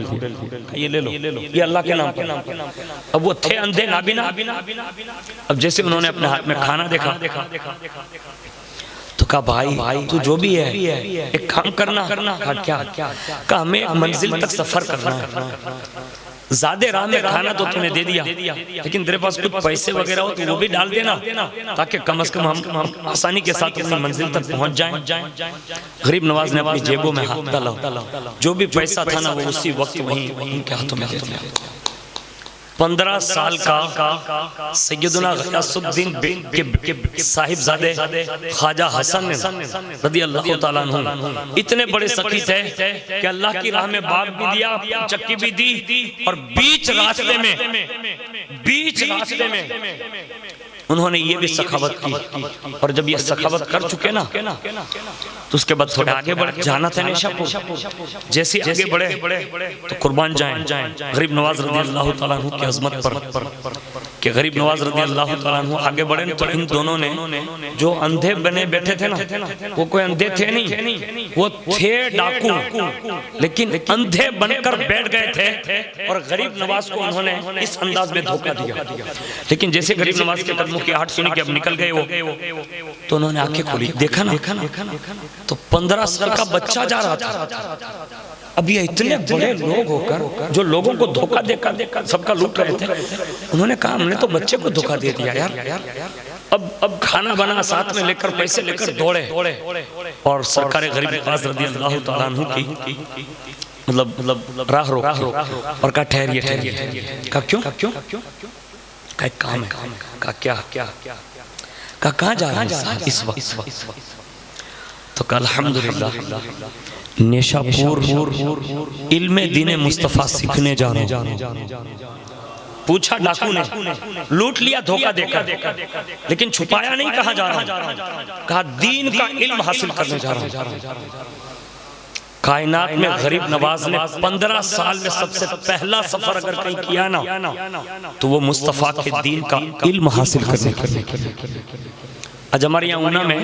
یہ لے لو، یہ اللہ کے نام پر۔ اب وہ تھے اندھے نابینا، اب جیسے انہوں نے اپنے ہاتھ میں کھانا دیکھا تو کہا بھائی تو جو بھی ہے ایک کام کرنا، کہا ہمیں ایک منزل تک سفر کرنا ہے، زیادہ راہ میں کھانا تو تُو نے دے دیا لیکن تیرے پاس کچھ پیسے وغیرہ ہو تو وہ بھی ڈال دینا تاکہ کم از کم ہم آسانی کے ساتھ اپنی منزل تک پہنچ جائیں۔ غریب نواز نے اپنی جیبوں میں ہاتھ ڈالا، جو بھی پیسہ تھا نا وہ اسی وقت وہیں ان کے ہاتھوں میں دے دیا۔ 15 سال کا سیدنا غیاث الدین کے صاحب زادے خواجہ حسن رضی اللہ تعالیٰ عنہ اتنے بڑے سخی تھے کہ اللہ کی راہ میں باغ بھی دیا، چکی بھی دی، اور بیچ راستے میں انہوں نے یہ بھی سخاوت کی، اور جب یہ سخاوت کر چکے نا تو اس کے بعد تھوڑے آگے بڑھے، جانا تھا نیشا پور، جیسے آگے بڑھے تو قربان جائیں غریب نواز رضی اللہ تعالیٰ عنہ کی عظمت پر کہ غریب نواز رضی اللہ تعالیٰ عنہ آگے بڑھے تو ان دونوں نے جو اندھے بنے بیٹھے تھے نا وہ کوئی اندھے تھے نہیں، وہ تھے ڈاکو، لیکن اندھے بن کر بیٹھ گئے تھے اور غریب نواز کو انہوں نے اس انداز میں دھوکہ دیا۔ لیکن جیسے غریب نواز کے قدموں کی آہٹ سنی کہ اب نکل گئے وہ تو انہوں نے آنکھیں کھولی، دیکھا نا تو 15 سال کا بچہ جا رہا تھا۔ اب یہ اتنے بڑے لوگ ہو کر جو لوگوں کو دھوکہ دے کر سب کا لوٹ رہے تھے، انہوں نے کہا ہم نے تو بچے کو دھوکہ دے دیا یار۔ اب کھانا بنا ساتھ میں لے کر پیسے لے کر دوڑے اور سرکار غریب نواز رضی اللہ تعالیٰ عنہ کی مطلب راہ روکی اور کہا ٹھہریے، کہا کیوں؟ کہا ایک کام ہے، کہا کیا؟ کہا کہاں جا رہا ہے اس وقت؟ تو کہا الحمدللہ نیشا پور علم دین مصطفیٰ سیکھنے جا رہا ہوں۔ پوچھا ڈاکو نے، لوٹ لیا دھوکہ دے کر، لیکن چھپایا نہیں کہاں جا رہا ہوں، کہا دین کا علم حاصل کرنے جا رہا ہوں۔ کائنات میں غریب نواز نے 15 سال میں سب سے پہلا سفر اگر کہیں کیا نا تو وہ مصطفیٰ کے دین کا علم حاصل کرنے کے لیے۔ آج ہمارے یہاں اونا میں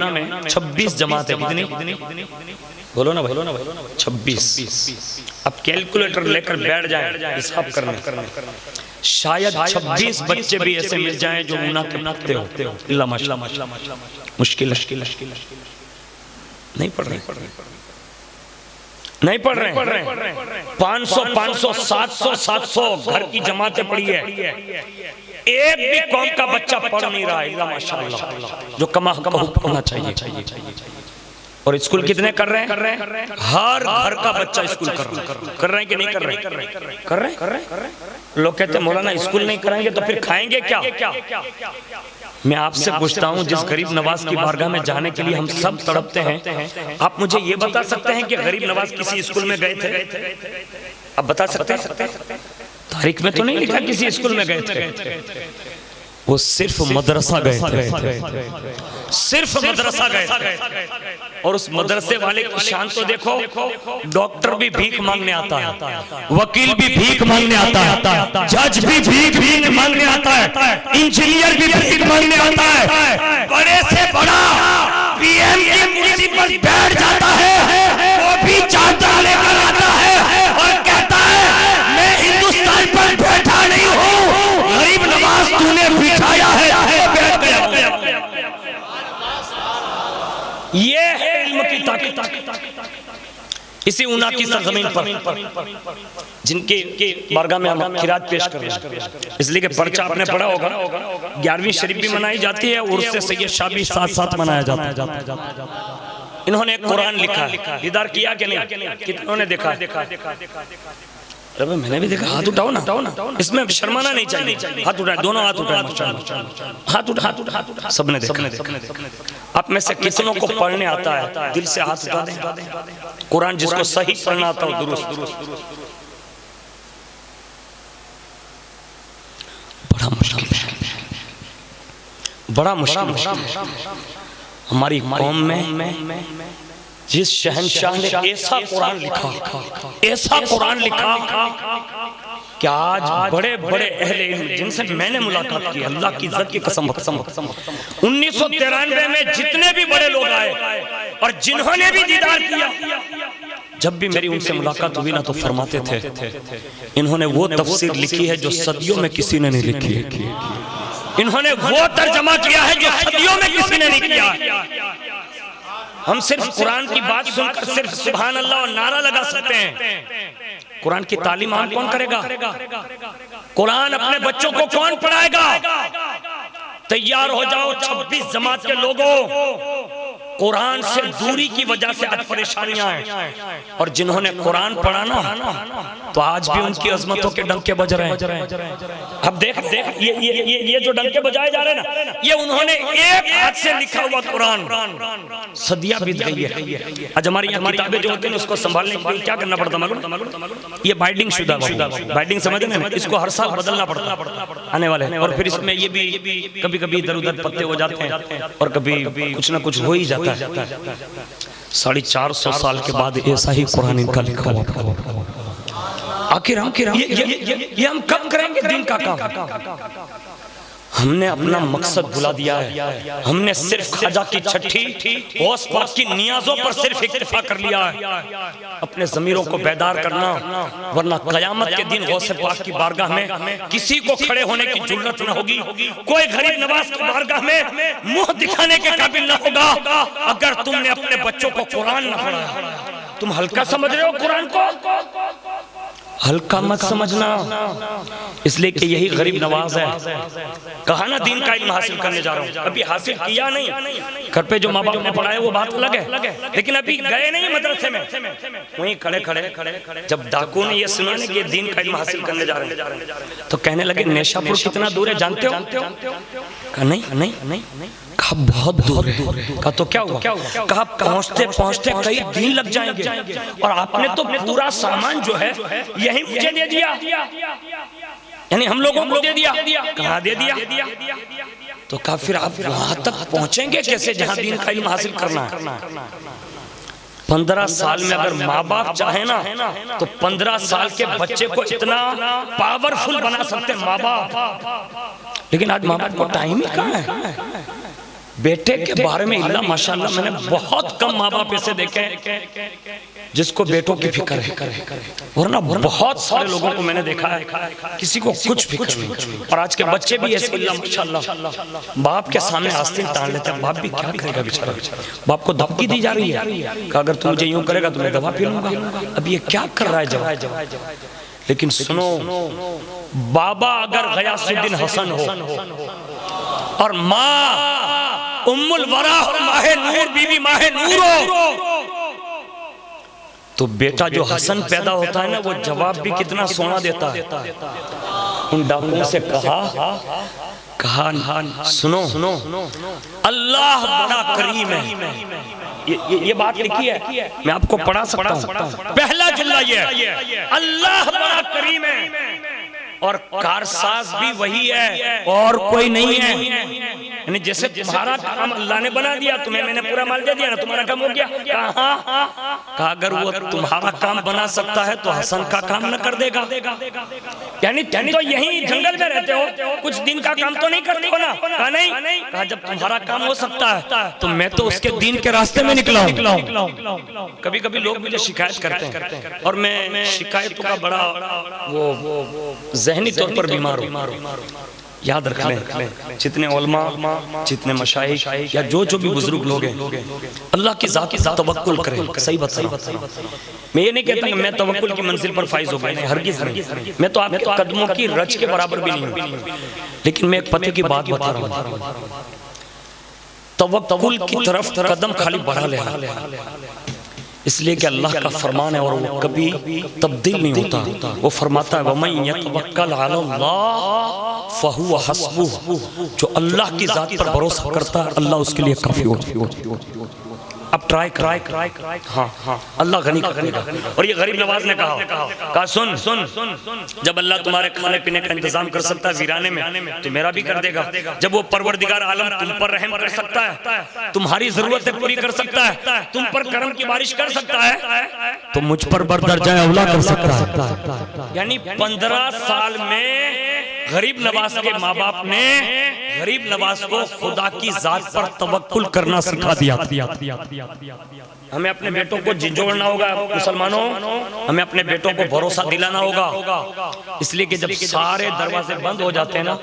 26 جماعت ہے. کتنی؟ بولو نا بھائی. 26. اب کیلکولیٹر لے کر بیٹھ جائیں حساب کرنا. شاید 26 بچے بھی ایسے مل جائیں جو اونا کے پڑھتے ہو. اللہ ماشاءاللہ. مشکل نہیں پڑھ رہے. 500 700 گھر کی جماعتیں پڑھی ہے. ایک بھی قوم کا بچہ پڑھ نہیں رہا ہے. اللہ ماشاءاللہ. جو کما حق ہونا چاہیے. اور اسکول کتنے کر رہے ہیں؟ ہر گھر کا بچہ اسکول کر رہے ہیں کہ نہیں کر رہے ہیں؟ لوگ کہتے ہیں مولانا اسکول نہیں کرائیں گے تو پھر کھائیں گے کیا؟ میں آپ سے پوچھتا ہوں، جس غریب نواز کی بارگاہ میں جانے کے لیے ہم سب تڑپتے ہیں، آپ مجھے یہ بتا سکتے ہیں کہ غریب نواز کسی اسکول میں گئے تھے؟ آپ بتا سکتے ہیں؟ تاریخ میں تو نہیں لکھا کسی اسکول میں گئے تھے. وہ صرف مدرسہ گئے تھے. اور اس مدرسے والے کی شان تو دیکھو. ڈاکٹر بھی بھیک مانگنے آتا ہے، وکیل بھی بھیک مانگنے آتا ہے، جج بھی بھیک مانگنے آتا ہے، انجینئر بھی بھیک مانگنے آتا ہے. بڑے سے بڑا پی ایم کی کرسی پر بیٹھ جاتا ہے، وہ بھی چادر لے کر آتا ہے اور کہتا ہے میں ہندوستان پر بیٹھا نہیں ہوں، غریب نواز تو نے بٹھایا ہے، بیٹھ گیا ہوں. یہ ہے علم کی طاقت. اسی اونا کی سرزمین پر جن کے بارگاہ میں ہم خراج پیش کر رہے ہیں، اس لیے کہ پرچہ آپ نے پڑھا ہوگا 11ویں شریف بھی منائی جاتی ہے، عرس سید شاہ بھی ساتھ ساتھ منایا جاتا ہے. انہوں نے ایک قرآن لکھا ہے، دیدار کیا کہ نہیں؟ کتنوں نے دیکھا ہے؟ میں نے بھی دیکھا. ہاتھ اٹھاؤ نا، اس میں شرمانا نہیں چاہیے. ہاتھ اٹھائے، دونوں ہاتھ اٹھائے. ہاتھ اٹھا، سب نے دیکھا. آپ میں سے کتنوں کو پڑھنے آتا ہے؟ دل سے ہاتھ اٹھا دیں. قرآن جس کو صحیح پڑھنا آتا ہو درست. بڑا مشکل. ہماری قوم میں جس شہنشاہ نے ایسا قرآن لکھا کہ آج بڑے بڑے اہل علم جن سے میں نے ملاقات کی، اللہ کی عزت کی قسم 1993 میں جتنے بھی بڑے لوگ آئے اور جنہوں نے بھی دیدار کیا، جب بھی میری ان سے ملاقات ہوئی نا تو فرماتے تھے انہوں نے وہ تفسیر لکھی ہے جو صدیوں میں کسی نے نہیں لکھی ہے. انہوں نے وہ ترجمہ کیا ہے جو صدیوں میں کسی نے نہیں کیا. ہم صرف قرآن کی بات سن کر صرف سبحان اللہ اور نعرہ لگا سکتے ہیں. قرآن کی تعلیم عام کون کرے گا؟ قرآن اپنے بچوں کو کون پڑھائے گا؟ تیار ہو جاؤ 26 جماعت کے لوگوں، قرآن سے دوری کی وجہ سے آج پریشانیاں ہیں. اور جنہوں نے قرآن پڑھانا تو آج بھی ان کی عظمتوں کے ڈنکے بج رہے ہیں. اب دیکھ یہ جو ڈنکے بجائے جا رہے ہیں نا، یہ انہوں نے ایک ہاتھ سے لکھا ہوا قرآن صدیاں بیت گئی ہے. آج ہماری یہاں کتابیں جو ہوتی ہیں اس کو سنبھالنے کے لیے کیا کرنا پڑتا معلوم؟ یہ بائنڈنگ شدہ بائنڈنگ سمجھتے ہیں، اس کو ہر سال بدلنا پڑتا آنے والے ہیں. اور پھر اس میں یہ بھی کبھی کبھی ادھر ادھر پتے ہو جاتے ہیں اور کبھی کچھ نہ کچھ ہو ہی جاتا ہے. 450 سال کے بعد ایسا ہی قرآن ان کا لکھا ہوا. آخر ہم کب کریں گے دین کا کام؟ ہم نے اپنا مقصد بھلا دیا ہے. ہم نے صرف خواجہ کی چھٹی غوث پاک کی نیازوں پر صرف اکتفا کر لیا ہے. اپنے ضمیروں کو بیدار کرنا، ورنہ قیامت کے دن غوث پاک کی بارگاہ میں کسی کو کھڑے ہونے کی جرت نہ ہوگی. کوئی غریب نواز کی بارگاہ میں منہ دکھانے کے قابل نہ ہوگا اگر تم نے اپنے بچوں کو قرآن نہ پڑھایا. تم ہلکا سمجھ رہے ہو قرآن کو؟ ہلکا مت سمجھنا، اس لیے کہ یہی غریب نواز ہے. کہا نا دین کا علم حاصل کرنے جا رہا ہوں، ابھی حاصل کیا نہیں. گھر پہ جو ماں باپ نے پڑھایا وہ بات الگ ہے، لیکن ابھی گئے نہیں مدرسے میں. وہیں کھڑے جب ڈاکو نے یہ سنا کہ یہ دین کا علم حاصل کرنے جا رہے ہیں تو کہنے لگے نیشا پور کتنا دور ہے جانتے ہو؟ کہا نہیں. کہا بہت دور ہے. کہا تو کیا ہوا؟ کہا پہنچتے پہنچتے کئی دن لگ جائیں گے. اور آپ نے تو پورا سامان جو ہے یہی مجھے دے دیا، یعنی ہم لوگوں کو دے دیا. کہاں دے دیا؟ تو کہا پھر آپ وہاں تک پہنچیں گے کیسے جہاں دین کا علم حاصل کرنا ہے؟ 15 سال میں اگر ماں باپ چاہیں نا تو 15 سال کے بچے کو اتنا پاورفل بنا سکتے ہیں ماں باپ. لیکن آج ماں باپ کو ٹائم ہی کہاں ہے. بیٹے کے بارے میں اللہ ماشاءاللہ میں نے بہت کم ماں باپ ایسے دیکھے جس کو بیٹوں کی فکر ہے، ورنہ بہت سارے لوگوں کو میں نے دیکھا ہے کسی کو کچھ فکر نہیں. اور آج کے بچے بھی ایسے اللہ ماشاءاللہ باپ کے سامنے آستین تان لیتے ہیں. باپ بھی کیا کرے گا بیچارہ، باپ کو دھمکی دی جا رہی ہے کہ اگر تو مجھے یوں کرے گا تو میں دوا پی لوں گا. اب یہ کیا کر رہا ہے جواب. لیکن سنو، بابا اگر غیاث الدین حسن ہو اور ماں ام الورا اور ماہ نور بی بی ماہ نور ہو تو بیٹا جو حسن پیدا ہوتا ہے نا وہ جواب بھی کتنا سونا دیتا ہے. ان ڈاکٹروں سے کہا سنو اللہ بڑا کریم ہے. یہ بات لکھی ہے، میں آپ کو پڑھا سکتا ہوں. پہلا جملہ یہ ہے اللہ بڑا کریم ہے اور کارساز بھی وہی ہے اور کوئی نہیں ہے. یعنی جیسے تمہارا کام اللہ نے بنا دیا، تمہیں میں نے پورا مال دے دیا نا، تمہارا کام ہو گیا. کہا اگر وہ تمہارا کام بنا سکتا ہے تو حسن کا کام نہ کر دے گا. یعنی تم تو یہیں جنگل میں رہتے ہو، کچھ دین کا کام تو نہیں کرتے ہو نا. کہا نہیں. کہا جب تمہارا کام ہو سکتا ہے تو میں تو اس کے دین کے راستے میں نکلا ہوں. کبھی کبھی لوگ مجھے شکایت کرتے ہیں اور میں شکایتوں کا بڑا وہ ذہنی طور پر بیمار ہوں. یاد رکھ لیں جتنے علماء، جتنے مشائخ یا جو بھی بزرگ لوگ ہیں، اللہ کی ذات کی توکل کریں. صحیح بتا، میں یہ نہیں کہتا کہ میں توکل کی منزل پر فائز ہو گئے، نہیں، ہرگز نہیں. میں تو آپ کے قدموں کی رچ کے برابر بھی نہیں ہوں. لیکن میں ایک پتے کی بات بتا رہا ہوں، توکل کی طرف قدم خالی بڑھا لے، اس لیے کہ اللہ کا فرمان ہے اور وہ کبھی تبدیل نہیں ہوتا. وہ فرماتا ہے وَمَن يَتَوَكَّلْ عَلَى اللَّهِ فَهُوَ حَسْبُهُ. جو اللہ کی ذات پر بھروسہ کرتا ہے اللہ اس کے لیے کافی ہوتا. اب ٹرائی ہاں اللہ غنی کرے گا. اور یہ غریب نواز نے کہا سن، جب اللہ تمہارے کھانے پینے کا انتظام کر سکتا ہے ویرانے میں تو میرا بھی کر دے گا. جب وہ پروردگار عالم تم پر رحم کر سکتا ہے، تمہاری ضرورتیں پوری کر سکتا ہے، تم پر کرم کی بارش کر سکتا ہے تو مجھ پر بردرجہ اولا کر سکتا ہے. یعنی 15 سال میں غریب نواز کے ماں باپ نے غریب نواز کو خدا کی ذات پر توکل کرنا سکھا دیا. ہمیں اپنے بیٹوں کو جھنجھوڑنا ہوگا مسلمانوں، ہمیں اپنے بیٹوں کو بھروسہ دلانا ہوگا. اس لیے کہ جب سارے دروازے بند ہو جاتے ہیں نا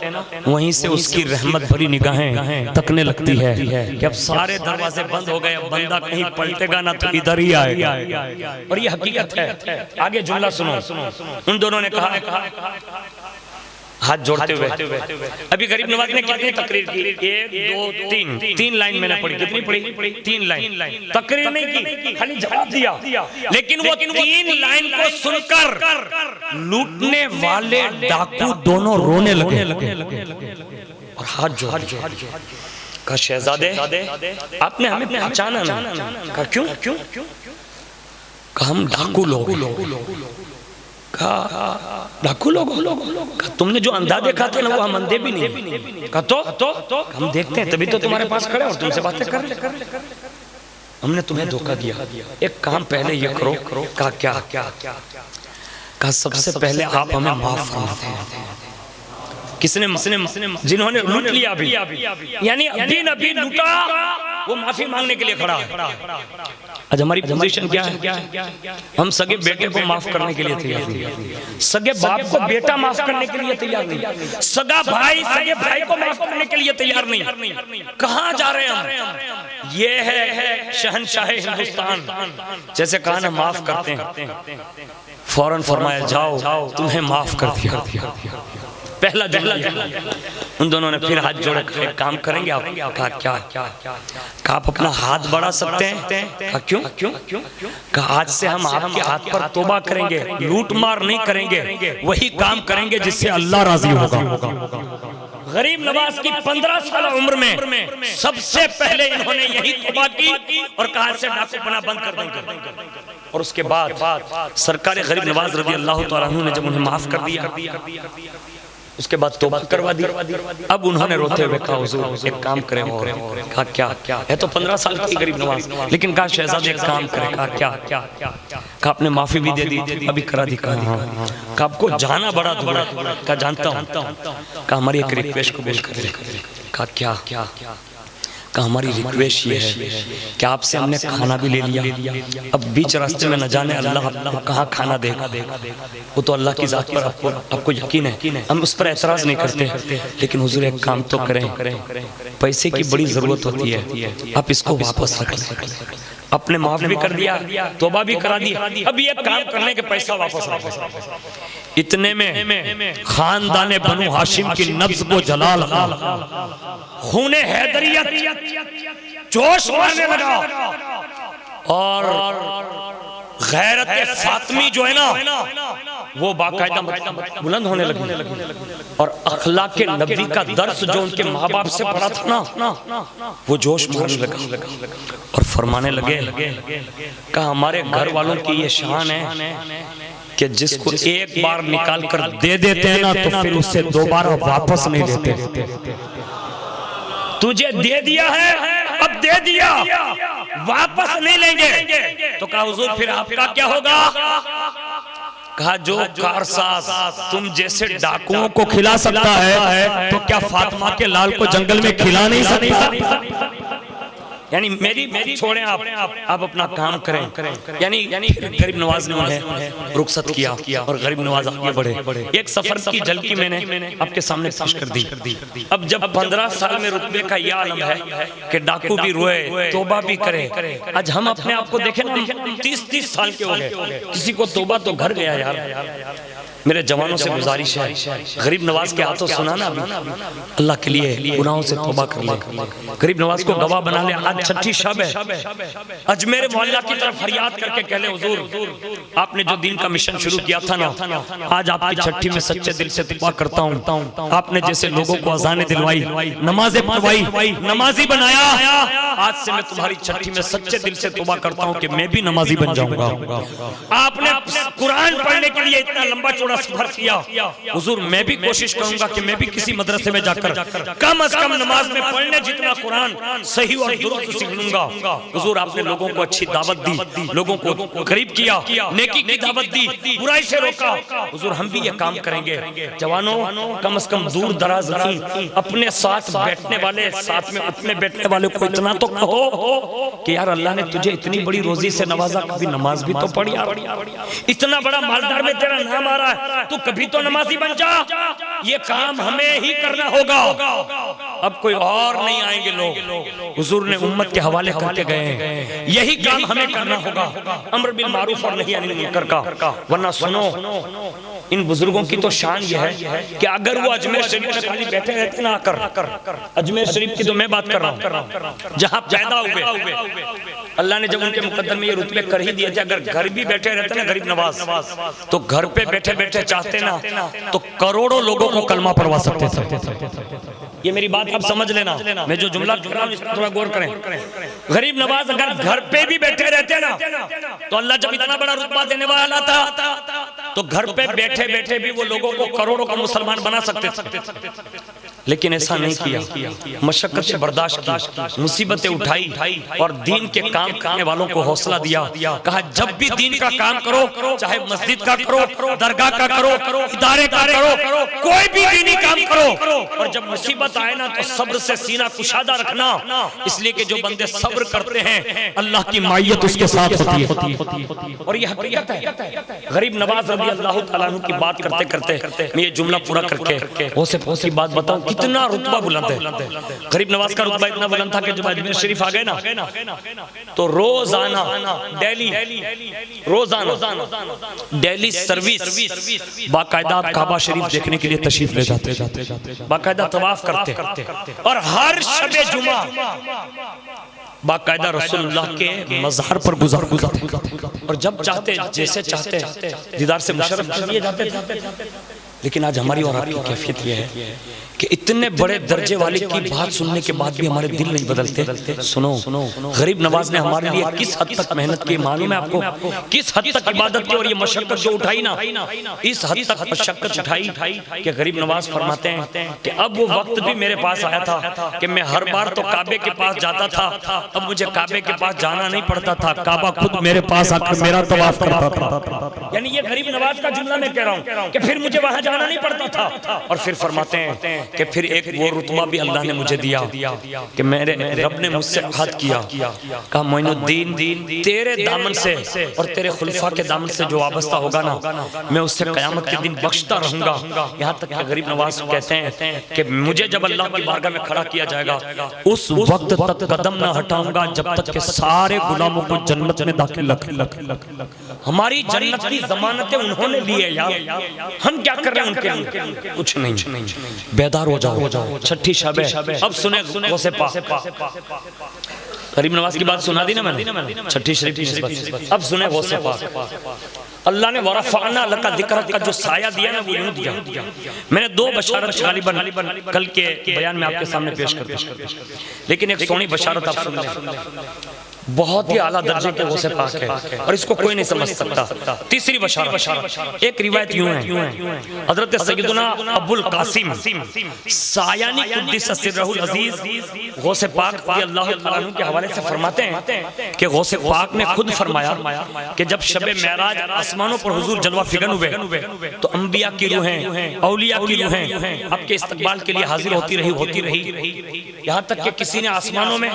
وہیں سے اس کی رحمت بھری نگاہیں تکنے لگتی ہے کہ اب سارے دروازے بند ہو گئے، بندہ کہیں پلٹے گا نہ تو ادھر ہی آئے گا. اور یہ حقیقت ہے. آگے جملہ سنو، ان دونوں نے کہا ہاتھ جوڑتے ہوئے. ابھی غریب نواز نے کتنی تقریر کی؟ 1 2 3 لائن میں نے پڑھی. کتنی پڑھی؟ 3 لائن. تقریر نہیں کی، خالی جواب دیا. لیکن وہ 3 لائن کو سن کر لوٹنے والے ڈاکو دونوں رونے لگے اور ہاتھ جوڑ. کہا شہزادے آپ نے ہمیں پہچانا نہیں. کہا کیوں؟ کہا ہم ڈاکو لوگ. کہا ڈاکو لوگ؟ کہا تم نے جو اندھا دیکھا تھا نا وہ ہم اندھے بھی نہیں. کہا تو ہم دیکھتے ہیں تبھی تو تمہارے پاس کھڑے اور تم سے باتیں کر رہے. ہم نے تمہیں دھوکہ دیا، ایک کام پہلے یہ کرو. کہا کیا؟ کہا سب سے پہلے آپ ہمیں معاف فرما دیں. کس نے؟ جنہوں نے لوٹ لیا بھی، یعنی ابھی لوٹا وہ معافی مانگنے کے لیے کھڑا ہے. آج ہماری پوزیشن کیا ہے؟ ہم سگے بیٹے کو معاف کرنے کے لیے تیار نہیں، سگے باپ کو بیٹا معاف کرنے کے لیے تیار نہیں، سگا بھائی سگے بھائی کو معاف کرنے کے لیے تیار نہیں. کہاں جا رہے ہیں ہم؟ یہ ہے شہنشاہ ہندوستان. جیسے کہا نا معاف کرتے ہیں، فوراً فرمایا جاؤ تمہیں معاف کر دیا. پہلا جملہ. ان دونوں نے پھر ہاتھ جوڑے ایک کام کریں گے آپ؟ کہا کیا؟ کہا آپ اپنا ہاتھ بڑھا سکتے ہیں. کہا کیوں؟ کہا آج سے ہم آپ کے ہاتھ پر توبہ کریں گے، لوٹ مار نہیں کریں گے، وہی کام کریں گے جس سے اللہ راضی ہوگا. غریب نواز کی 15 سالہ عمر میں سب سے پہلے انہوں نے یہی توبہ کی اور کہا سے ڈاکو بنا بند کر دیں گے. اور اس کے بعد سرکار غریب نواز رضی اللہ تعالیٰ عنہ نے جب انہیں معاف کر دیا اس کے بعد توبہ کروا دی. اب انہوں نے روتے ہوئے کہا حضور ایک کام کریں. کہا کیا؟ ہے تو 15 سال کی غریب نواز، لیکن کہا شہزادے ایک کام کریں. کہا کیا؟ کہا آپ نے معافی بھی دے دی، ابھی کرا دی. کہا آپ کو جانا بڑا دور ہے. کہا جانتا ہوں. کہا ہماری ایک ریکویسٹ قبول کر لیں. کہا کیا؟ کہا ہماری ریکویسٹ یہ ہے کہ آپ سے ہم نے کھانا بھی لے لیا، اب بیچ راستے میں نہ جانے اللہ آپ کو کہاں کھانا دے گا، وہ تو اللہ کی ذات پر آپ کو یقین ہے، ہم اس پر اعتراض نہیں کرتے، لیکن حضور ایک کام تو کریں، پیسے کی بڑی ضرورت ہوتی ہے، آپ اس کو واپس رکھ لیں، اپنے معاف بھی کر دیا، توبہ بھی کرا دیا، اب یہ کام کرنے کے پیسہ واپس رکھ لیں۔ اتنے میں خاندان بنو ہاشم کی نبض کو جلا لگا، خون حیدریت جوش مارنے لگا، اور غیرت فاطمی جو ہے نا وہ باقاعدہ بلند ہونے لگی، اور اخلاق نبی کا درس جو ان کے ماں باپ سے پڑھا تھا نا وہ جوش مارنے لگا، اور فرمانے لگے کہ ہمارے گھر والوں کی یہ شان ہے کہ جس کو ایک بار نکال کر دے دیتے ہیں نا تو پھر اسے دوبارہ واپس نہیں دیتے، تجھے دے دیا ہے اب دے دیا، واپس نہیں لیں گے۔ تو کہا حضور پھر آپ کا کیا ہوگا؟ کہا جو کارساز تم جیسے ڈاکوؤں کو کھلا سکتا ہے تو کیا فاطمہ کے لال کو جنگل میں کھلا نہیں سکتا؟ یعنی میری چھوڑیں آپ اپنا کام کریں، یعنی غریب نواز نے انہیں رخصت کیا اور غریب نواز آگے بڑھے۔ ایک سفر کی جھلکی میں نے آپ کے سامنے پیش کر دی۔ اب جب 15 سال میں رتبے کا یہ عالم ہے کہ ڈاکو بھی روئے، توبہ بھی کرے، آج ہم اپنے آپ کو دیکھیں نا 30 سال کے ہو گئے، کسی کو توبہ تو گھر گیا یار۔ میرے جوانوں سے گزارش ہے، غریب نواز کے ہاتھوں سنا نا اللہ کے لیے گناہوں سے توبہ کر لے، غریب نواز کو گواہ بنا لے۔ آج چھٹی شب ہے، اجمیر معلیٰ کی طرف فریاد کر کے کہہ لے حضور آپ نے جو دین کا مشن شروع کیا تھا نا، آج آپ کی چھٹی میں سچے دل سے توبہ کرتا ہوں۔ آپ نے جیسے لوگوں کو اذانیں دلوائی، نمازیں پڑھوائی، نمازی بنایا، آج سے میں تمہاری چھٹی میں سچے دل سے توبہ کرتا ہوں کہ میں بھی نمازی بن جاؤں گا۔ آپ نے قرآن پڑھنے کے لیے اتنا لمبا چوڑا سفر کیا، حضور میں بھی کوشش کروں گا کہ میں بھی کسی مدرسے میں جا کر کم از کم نماز میں پڑھنے جتنا قرآن صحیح اور درست سیکھ لوں گا۔ حضور آپ نے لوگوں کو اچھی دعوت دی، لوگوں کو قریب کیا، نیکی کی دعوت دی، برائی سے روکا۔ حضور ہم بھی یہ کام کریں گے۔ جوانوں کم از کم دور دراز نہیں، اپنے ساتھ بیٹھنے والے، ساتھ میں اپنے بیٹھنے والے کو اتنا تو کہو کہ یار اللہ نے تجھے اتنی بڑی روزی سے نوازا، کبھی نماز بھی تو پڑھ یار، اتنا بڑا مالدار میں تیرا نام آ رہا ہے تو کبھی تو نمازی بن جا۔ یہ کام ہمیں ہی کرنا ہوگا، اب کوئی اور نہیں آئیں گے لوگ۔ حضور نے امت کے حوالے کر کے گئے ہیں، یہی کام ہمیں کرنا ہوگا، امر بالمعروف اور نہی عن المنکر کا۔ ورنہ سنو ان بزرگوں کی تو شان یہ ہے کہ اگر وہ اجمیر شریف میں خالی بیٹھے رہتے نہ کر، اجمیر شریف کی تو میں بات کر رہا ہوں جہاں پیدا ہوئے، اللہ نے جب ان کے مقدر میں یہ رتبے کر ہی دیے تھے، اگر گھر بھی بیٹھے رہتے نا غریب نواز تو گھر پہ بیٹھے بیٹھے چاہتے نا تو کروڑوں لوگوں کو کلمہ پڑھوا سکتے تھے۔ یہ میری بات آپ سمجھ لینا، میں جو جملہ کر رہا ہوں اس پر تھوڑا غور کریں۔ غریب نواز اگر گھر پہ بھی بیٹھے رہتے نا تو اللہ جب اتنا بڑا رتبہ دینے والا تھا تو گھر پہ بیٹھے بیٹھے بھی وہ لوگوں کو کروڑوں کا مسلمان بنا سکتے تھے، لیکن ایسا نہیں کیا۔ مشقت سے برداشت کی، مصیبتیں اٹھائی اور دین کے کام کرنے والوں کو حوصلہ دیا۔ کہا جب بھی دین کا کام کرو، چاہے مسجد کا کرو، درگاہ کا کرو، ادارے کا کرو، کوئی بھی دینی کام کرو، اور جب مصیبت آئے نا تو صبر سے سینہ کشادہ رکھنا، اس لیے کہ جو بندے صبر کرتے ہیں اللہ کی معیت اس کے ساتھ ہوتی ہے، اور یہ حقیقت ہے۔ غریب نواز رضی اللہ تعالیٰ عنہ کی بات کرتے کرتے میں یہ جملہ پورا کر کے بہت سی بات بتاؤں، کتنا رتبہ بلند ہے۔ غریب نواز کا رتبہ اتنا بلند تھا کہ جب اجمیر شریف آ گئے نا تو روزانہ ڈیلی سروس باقاعدہ کعبہ شریف دیکھنے کے لیے تشریف لے جاتے، باقاعدہ طواف کرتے، اور ہر شب جمعہ باقاعدہ رسول اللہ کے مزار پر گزرتے، اور جب چاہتے جیسے چاہتے دیدار سے مشرف کر دیے جاتے تھے۔ لیکن آج ہماری اور آپ کی کیفیت یہ ہے کہ اتنے بڑے درجے والی کی بات سننے کے بعد بھی ہمارے دل نہیں بدلتے۔ سنو غریب نواز نے ہمارے لیے کس حد تک محنت کی، معلوم ہے آپ کو کس حد تک عبادت کی، اور یہ مشقت جو اٹھائی نا، اس حد تک مشقت اٹھائی کہ غریب نواز فرماتے ہیں کہ اب وہ وقت بھی میرے پاس آیا تھا کہ میں ہر بار تو کعبے کے پاس جاتا تھا، اب مجھے کعبے کے پاس جانا نہیں پڑتا تھا، کعبہ خود میرے پاس آ کر میرا طواف کرتا تھا۔ یعنی یہ غریب نواز کا جملہ میں کہہ رہا ہوں کہ پھر مجھے وہاں جانا نہیں پڑتا تھا۔ اور پھر فرماتے ہیں کہ پھر ایک وہ رتبہ بھی اللہ نے مجھے دیا کہ میرے رب نے مجھ سے عہد کیا، کہا معین الدین تیرے دامن سے اور تیرے خلفاء کے دامن سے جو وابستہ ہوگا نا میں اس سے قیامت کے دن بخشتا رہوں گا۔ یہاں تک کہ غریب نواز کہتے ہیں کہ مجھے جب اللہ کی بارگاہ میں کھڑا کیا جائے گا اس وقت تک قدم نہ ہٹاؤں گا جب تک کہ سارے غلاموں کو جنت میں داخل رکھ۔ ہماری جنت کی ضمانتیں انہوں نے لی ہے یار، ہم کیا کر رہے ہیں ان کے لیے؟ کچھ نہیں۔ بیدار ہو جاؤ، چھٹی شب ہے۔ اب سنیں غوث پاک، غریب نواز کی بات سنا دی نا میں نے چھٹی شریف کی نسبت، اب سنیں غوث پاک۔ اللہ نے وَرَفَعْنَا لَكَ ذِكْرَكَ کا جو سایہ دیا نا وہ یوں دیا۔ میں نے دو بشارت غالباً کل کے بیان میں آپ کے سامنے پیش کرتا ہوں، لیکن ایک سونی بشارت آپ سن لیں، بہت ہی اعلیٰ درجے کے غوث پاک ہے اور اس کو کوئی نہیں سمجھ سکتا۔ تیسری بشارت، ایک روایت یوں ہے، حضرت سیدنا ابو القاسم سایانی قدس سرہ العزیز غوث پاک رضی اللہ تعالیٰ عنہ کے حوالے سے فرماتے ہیں کہ غوث پاک نے خود فرمایا کہ جب شب معراج آسمانوں پر حضور جلوہ فگن ہوئے تو انبیاء کی روحیں، اولیاء کی روحیں آپ کے استقبال کے لیے حاضر ہوتی رہی، یہاں تک کہ کسی نے آسمانوں میں،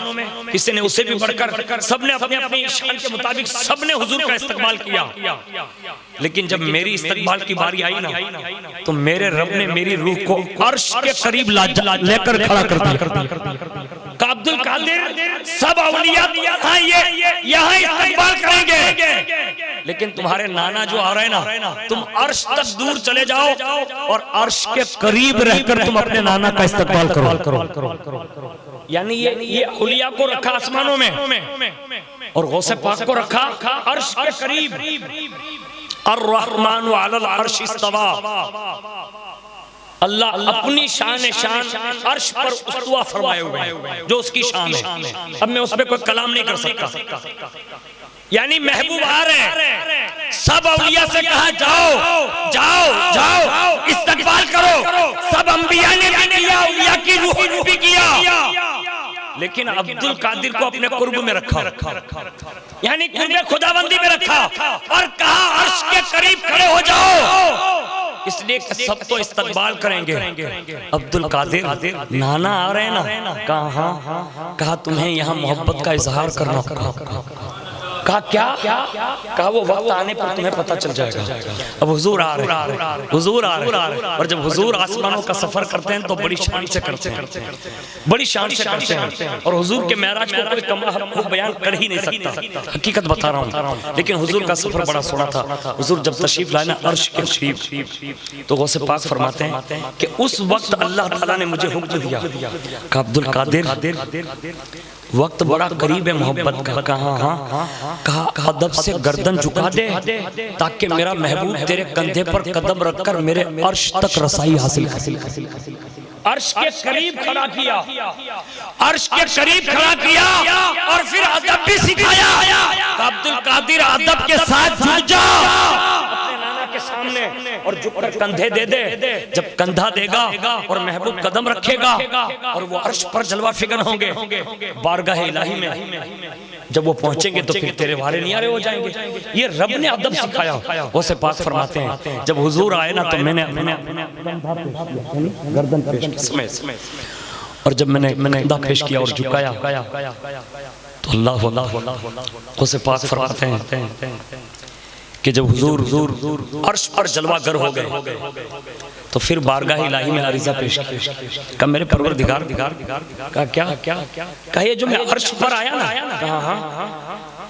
کسی نے اسے بھی بڑھ کر، سب نے اپنی اپنی شان کے مطابق سب نے حضور کا استقبال کیا، لیکن جب میری استقبال کی باری آئی نا تو میرے رب نے میری روح کو عرش کے قریب لے کر کھڑا کر دیا کہ عبد القادر سب اولیاء یہاں استقبال کریں گے، لیکن تمہارے نانا جو آ رہے ہیں نا تم عرش تک دور چلے جاؤ اور عرش کے قریب رہ کر تم اپنے نانا کا استقبال کرو۔ یعنی یہ اولیاء کو رکھا آسمانوں میں اور غوث پاک کو رکھا عرش کے قریب۔ الرحمن علی العرش استوى، اللہ اپنی شان عرش پر استوا فرمائے ہوئے ہیں جو اس کی شان ہے، اب میں اس پہ کوئی کلام نہیں کر سکتا۔ یعنی محبوب آ رہے ہیں، سب اولیاء سے کہا جاؤ استقبال کرو، سب انبیاء نے بھی کیا، اولیاء کی روح نے بھی کیا، لیکن عبد القادر کو اپنے قرب میں رکھا، یعنی قرب خداوندی میں رکھا اور کہا عرش کے قریب کھڑے ہو جاؤ، اس لیے کہ سب تو استقبال کریں گے۔ عبد القادر نانا آ رہے ہیں نا، کہا تمہیں یہاں محبت کا اظہار کرنا ہوگا، کہا کیا؟ کہا وہ وقت آنے پر تمہیں پتہ چل جائے گا۔ اب حضور آ رہے ہیں اور جب حضور آسمانوں کا سفر کرتے ہیں تو بڑی شان سے کرتے ہیں اور حضور کے معراج کو کوئی کم بیان کر ہی نہیں سکتا، حقیقت بتا رہا ہوں، لیکن حضور کا سفر بڑا سونا تھا۔ حضور جب تشریف لائے نا عرش کے قریب تو غوث پاک فرماتے ہیں کہ اس وقت اللہ تعالیٰ نے مجھے حکم دیا کہ عبد القادر وقت بڑا قریب ہے محبت کا، کہا ادب سے گردن جھکا دے تاکہ میرا محبوب تیرے کندھے پر قدم رکھ کر میرے عرش تک رسائی حاصل کرے۔ عرش کے قریب کھڑا کیا، عرش کے قریب کھڑا کیا اور پھر ادب بھی سکھایا کہ عبد القادر ادب کے ساتھ جھک جا اپنے نانا کے سامنے اور جھک کر کندھے دے دے، جب کندھا دے گا اور محبوب قدم رکھے گا اور وہ عرش پر جلوہ فگن ہوں گے بارگاہ الہی میں، جب وہ پہنچیں گے تو پھر تیرے وارے نیارے ہو جائیں گے۔ یہ رب نے ادب سکھایا۔ غوث پاک فرماتے ہیں جب حضور آئے نا تو میں نے گردن پیش اور جب میں نے کندھا پیش کیا اور جھکایا تو اللہ غوث پاک فرماتے ہیں کہ جب حضور عرش پر جلوہ گر ہو گئے تو پھر بارگاہ الہی میں عریضہ پیش کیا کہ میرے پروردگار، کہا کیا؟ کہا یہ جو میں عرش پر آیا نا،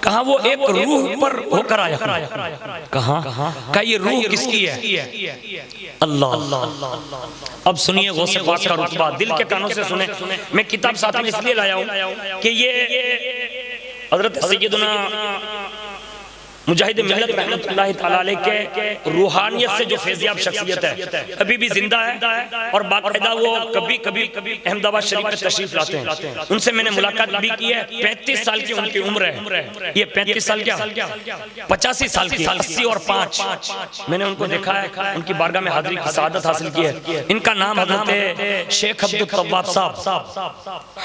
کہا وہ ایک روح پر ہو کر آیا، کہا یہ روح کس کی ہے؟ اللہ۔ اب سنیے غوث پاک کا رتبہ، دل کے کانوں سے سنیں، میں کتاب ساتھ میں اس لیے لایا ہوں کہ یہ حضرت سیدنا مجاہد ملت رحمت اللہ تعالیٰ علیہ کے روحانیت سے جو فیضیاب شخصیت ہے ابھی بھی زندہ ہے اور باقاعدہ وہ کبھی احمد آباد شریف میں تشریف لاتے ہیں، ان سے میں نے ملاقات بھی کی ہے۔ 35 سال کی ان کی عمر ہے، یہ 35 سال کیا 85 سال کی، 80 اور 5 میں نے ان کو دیکھا ہے، ان کی بارگاہ میں حاضری کی سعادت حاصل کی ہے۔ ان کا نام حضرت شیخ عبد التواب صاحب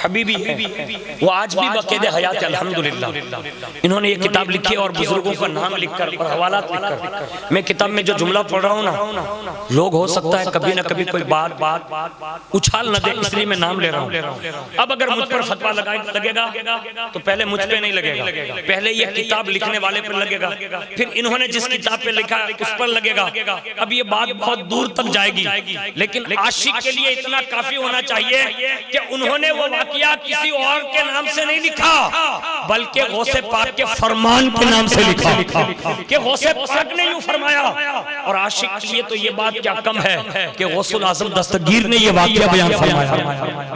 حبیبی ہے، وہ آج بھی باقید حیات الحمدللہ۔ انہوں نے یہ کتاب لکھی اور بزرگوں کا نام لکھ کر اور حوالات لکھ کر میں کتاب میں جو جملہ پڑھ رہا ہوں نا، لوگ ہو سکتا ہے کبھی نہ کبھی کوئی بات اچھال نہ دے، اس لیے میں نام لے رہا ہوں۔ اب اگر مجھ پر فتویٰ لگے گا تو پہلے مجھ پہ نہیں لگے گا، پہلے یہ کتاب لکھنے والے پر لگے گا، پھر انہوں نے جس کتاب پہ لکھا اس پر لگے گا۔ اب یہ بات بہت دور تک جائے گی، لیکن عاشق کے لیے اتنا کافی ہونا چاہیے کہ انہوں نے وہ واقعہ کسی اور کے نام سے نہیں لکھا بلکہ غوث پاک کے فرمان کے نام سے لکھا کہ غوث پاک نے یوں فرمایا۔ اور عاشق کے لیے تو یہ بات کیا کم ہے کہ غوث الاعظم دستگیر نے یہ واقعہ بیان فرمایا،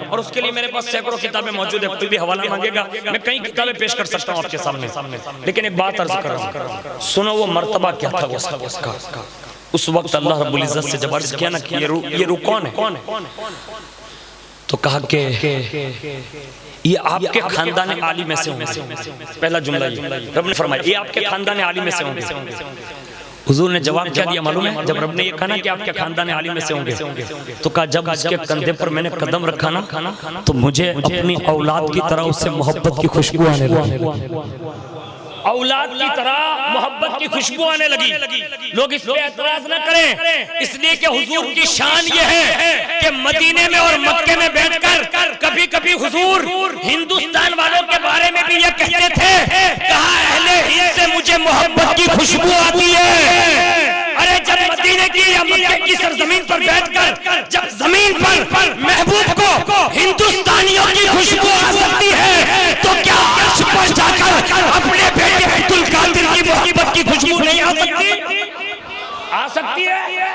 اور اس کے لیے میرے پاس سینکڑوں کتابیں موجود ہیں، کوئی بھی حوالہ مانگے گا میں کئی کتابیں پیش کر سکتا ہوں آپ کے سامنے، لیکن ایک بات عرض کر رہا ہوں، سنو وہ مرتبہ کیا تھا غوث کا۔ اس وقت اللہ رب العزت سے جب عرض کیا نا کہ یہ روح کون ہے، تو کہا کہ یہ آپ کے خاندان عالی میں سے ہوں گے۔ پہلا جملہ یہ رب نے فرمایا یہ آپ کے خاندان عالی میں سے ہوں گے۔ حضور نے جواب کیا دیا معلوم ہے؟ جب رب نے یہ کہا نا کہ آپ کے خاندان عالی میں سے ہوں گے، تو کہا جب اس کے کندھے پر میں نے قدم رکھا نا تو مجھے اپنی اولاد کی طرح اس سے محبت کی خوشبو آنے لگی، اولاد کی طرح محبت کی خوشبو آنے لگی۔ لوگ اس پہ اعتراض نہ کریں، اس لیے کہ حضور کی شان یہ ہے کہ مدینے میں اور مکے میں بیٹھ کر کبھی کبھی حضور ہندوستان والوں کے بارے میں بھی یہ کہتے تھے، کہا اہل ہند سے مجھے محبت کی خوشبو آتی ہے۔ ارے جب مدینے کی یا مکے کی سرزمین پر بیٹھ کر جب زمین پر محبوب کو ہندوستانیوں کی خوشبو آ سکتی ہے تو کیا عرش پر جا کر اپنے بیٹے عبد القادر کی محبت کی خوشبو نہیں آ سکتی؟ آ سکتی ہے۔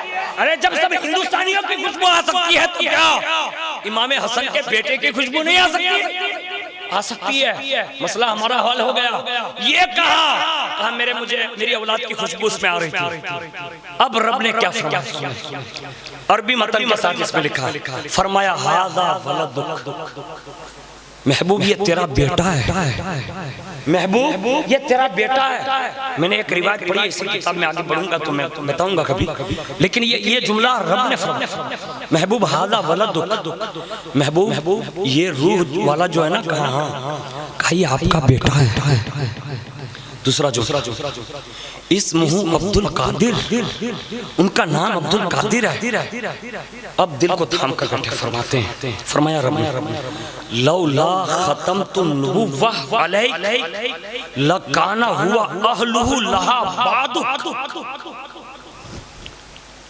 ارے جب سب ہندوستانیوں کی خوشبو آ سکتی ہے تو کیا امام حسن کے بیٹے کی خوشبو نہیں آ سکتی؟ آ سکتی ہے۔ مسئلہ ہمارا حل ہو گیا۔ یہ کہا میری اولاد کی خوشبو اس میں آ رہی تھی۔ اب رب نے کیا فرمایا؟ عربی متن کے ساتھ اس میں لکھا، فرمایا ھذا ولدک، محبوب یہ تیرا بیٹا ہے، محبوب یہ تیرا بیٹا ہے۔ میں نے ایک روایت پڑھی، اسی کتاب میں آگے بڑھوں گا تو میں بتاؤں گا کبھی، لیکن یہ جملہ رب نے فرمایا، محبوب ھذا ولدک، محبوب یہ روح والا جو ہے نا، کہا یہ آپ کا بیٹا ہے۔ دوسرا جو اسمہ عبد القادر، ان کا نام عبد القادر ہے۔ اب دل کو تھام کر بیٹھے فرماتے ہیں، فرمایا رب نے لولا ختمت النبوہ علیک لکان ہوا اہلہ لہا بعدک،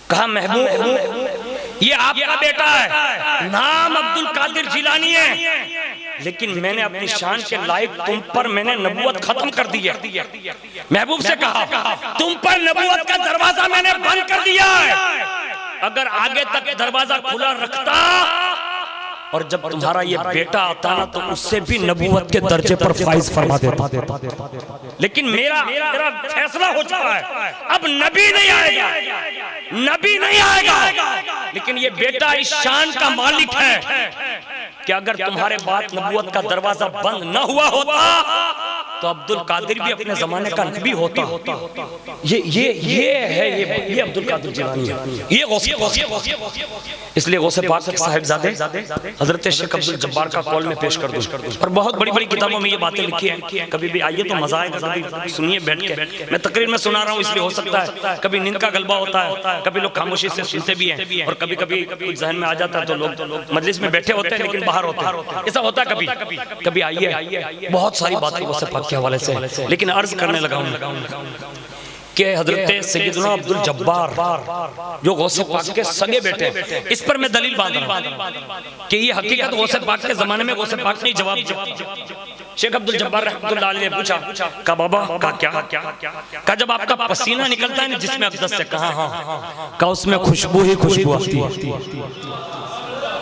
کہا محبوب یہ آپ کا بیٹا ہے، نام عبد القادر جیلانی ہے، لیکن میں نے اپنی شان کے لائق تم پر میں نے نبوت ختم کر دی ہے۔ محبوب سے کہا تم پر نبوت کا دروازہ میں نے بند کر دیا ہے، اگر آگے تک دروازہ کھلا رکھتا اور جب تمہارا یہ بیٹا آتا نا تو اس سے بھی نبوت کے درجے پر فائز فرما دیتا، لیکن میرا فیصلہ ہو چکا ہے، اب نبی نہیں آئے گا، نبی نہیں آئے گا، لیکن یہ بیٹا اس شان کا مالک ہے کہ اگر تمہارے بعد نبوت کا دروازہ بند نہ ہوا ہوتا تو عبد القادر بھی اپنے زمانے کا نبی ہوتا۔ یہ ہے یہ عبد القادر جیلانی ہے، یہ غوث پاک، اس لیے غوث پاک کے صاحبزادے حضرت شیخ عبد الجبار کا قول میں پیش کر دوں، اور بہت بڑی بڑی کتابوں میں یہ باتیں لکھی ہیں، کبھی بھی آئیے تو مزہ آئے گا، کبھی سنیے بیٹھ کے، میں تقریر میں سنا رہا ہوں اس لیے ہو سکتا ہے کبھی نیند کا غلبہ ہوتا ہے، کبھی لوگ خاموشی سے سنتے بھی ہیں، اور کبھی کبھی ذہن میں آ جاتا ہے تو لوگ مجلس میں بیٹھے ہوتے ہیں لیکن باہر ہوتے ہیں، ایسا ہوتا ہے کبھی آئیے، بہت ساری باتیں غوث پاک کے حوالے سے، لیکن عرض کرنے لگا ہوں کہ حضرت سیدنا عبد الجبار جو غوث پاک کے سگے بیٹے، اس پر میں دلیل باندھ رہا ہوں کہ یہ حقیقت غوث پاک کے زمانے میں غوث پاک نے جواب دیا۔ شیخ عبد الجبار رحمۃ اللہ علیہ نے پوچھا، کہا بابا کہا جب آپ کا پسینہ نکلتا ہے نا جس میں اقدس سے، کہا ہاں، کہا اس میں خوشبو ہی خوشبو آتی ہے۔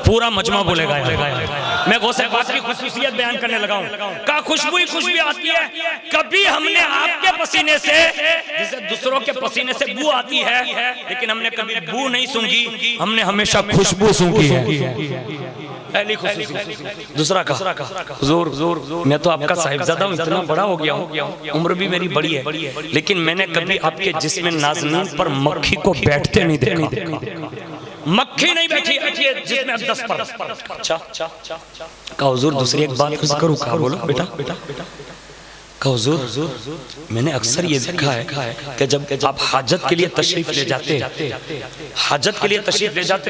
پورا مجمع بولے گا، میں غوث پاک کی خصوصیت بیان کرنے لگا ہوں، کہا خوشبو ہی خوشبو آتی ہے، کبھی ہم نے آپ کے پسینے سے جسے دوسروں کے پسینے سے بو آتی ہے لیکن ہم نے کبھی بو نہیں سونگی، ہم نے ہمیشہ خوشبو سونگی ہے۔ پہلی خصوصیت۔ دوسرا کہا حضور میں تو آپ کا صاحبزادہ ہوں، اتنا بڑا ہو گیا ہوں، عمر بھی میری بڑی ہے، لیکن میں نے کبھی آپ کے جسم نازنین پر مکھی کو بیٹھتے نہیں دیکھا، مکھی نہیں بیٹھی جس میں اقدس پر۔ اچھا کہا حضور دوسری ایک بات ذکر کروں، کہا بولو بیٹا، کہ حضور میں نے اکثر یہ دیکھا ہے کہ جب آپ حاجت کے لیے تشریف لے جاتے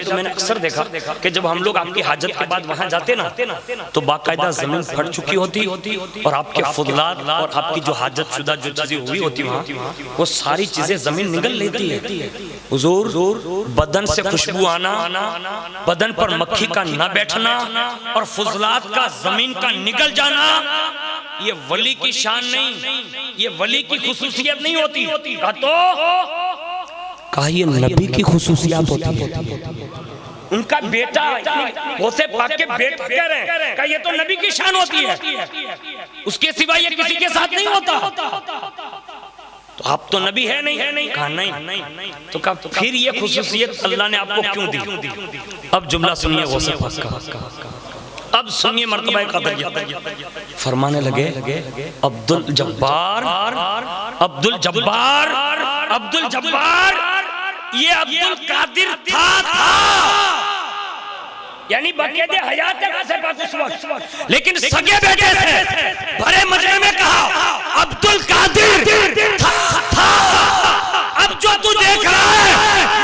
تو میں نے اکثر دیکھا کہ جب ہم لوگ آپ کی حاجت کے بعد وہاں جاتے نا تو باقاعدہ زمین پھٹ چکی ہوتی اور آپ کے فضلات اور آپ کی جو حاجت شدہ جو چیزیں ہوئی ہوتی وہاں وہ ساری چیزیں زمین نگل لیتی ہے۔ حضور بدن سے خوشبو آنا، بدن پر مکھی کا نہ بیٹھنا اور فضلات کا زمین کا نگل جانا، یہ ولی کی شان نہیں، یہ ولی کی خصوصیت نہیں ہوتی۔ کہا یہ نبی کی خصوصیات ہوتی ہے۔ ان کا بیٹا غوثِ پاک کے بیٹا کہہ رہے ہیں کہ یہ تو نبی کی شان ہوتی ہے، اس کے سوا یہ کسی کے ساتھ نہیں ہوتا۔ تو آپ تو نبی ہے نہیں؟ کہا نہیں۔ تو کہا پھر یہ خصوصیت اللہ نے آپ کو کیوں دی؟ اب جملہ سنیے غوثِ پاک کا، اب سنیے مرتبہ قدریہ۔ فرمانے لگے عبدالجبار یہ عبدالقادر تھا، یعنی بقید حیات ہے غوثِ پاک اس وقت، لیکن سگے بیٹے سے بھرے مجمع میں کہا عبدالقادر تھا۔ اب جو تو دیکھ رہا ہے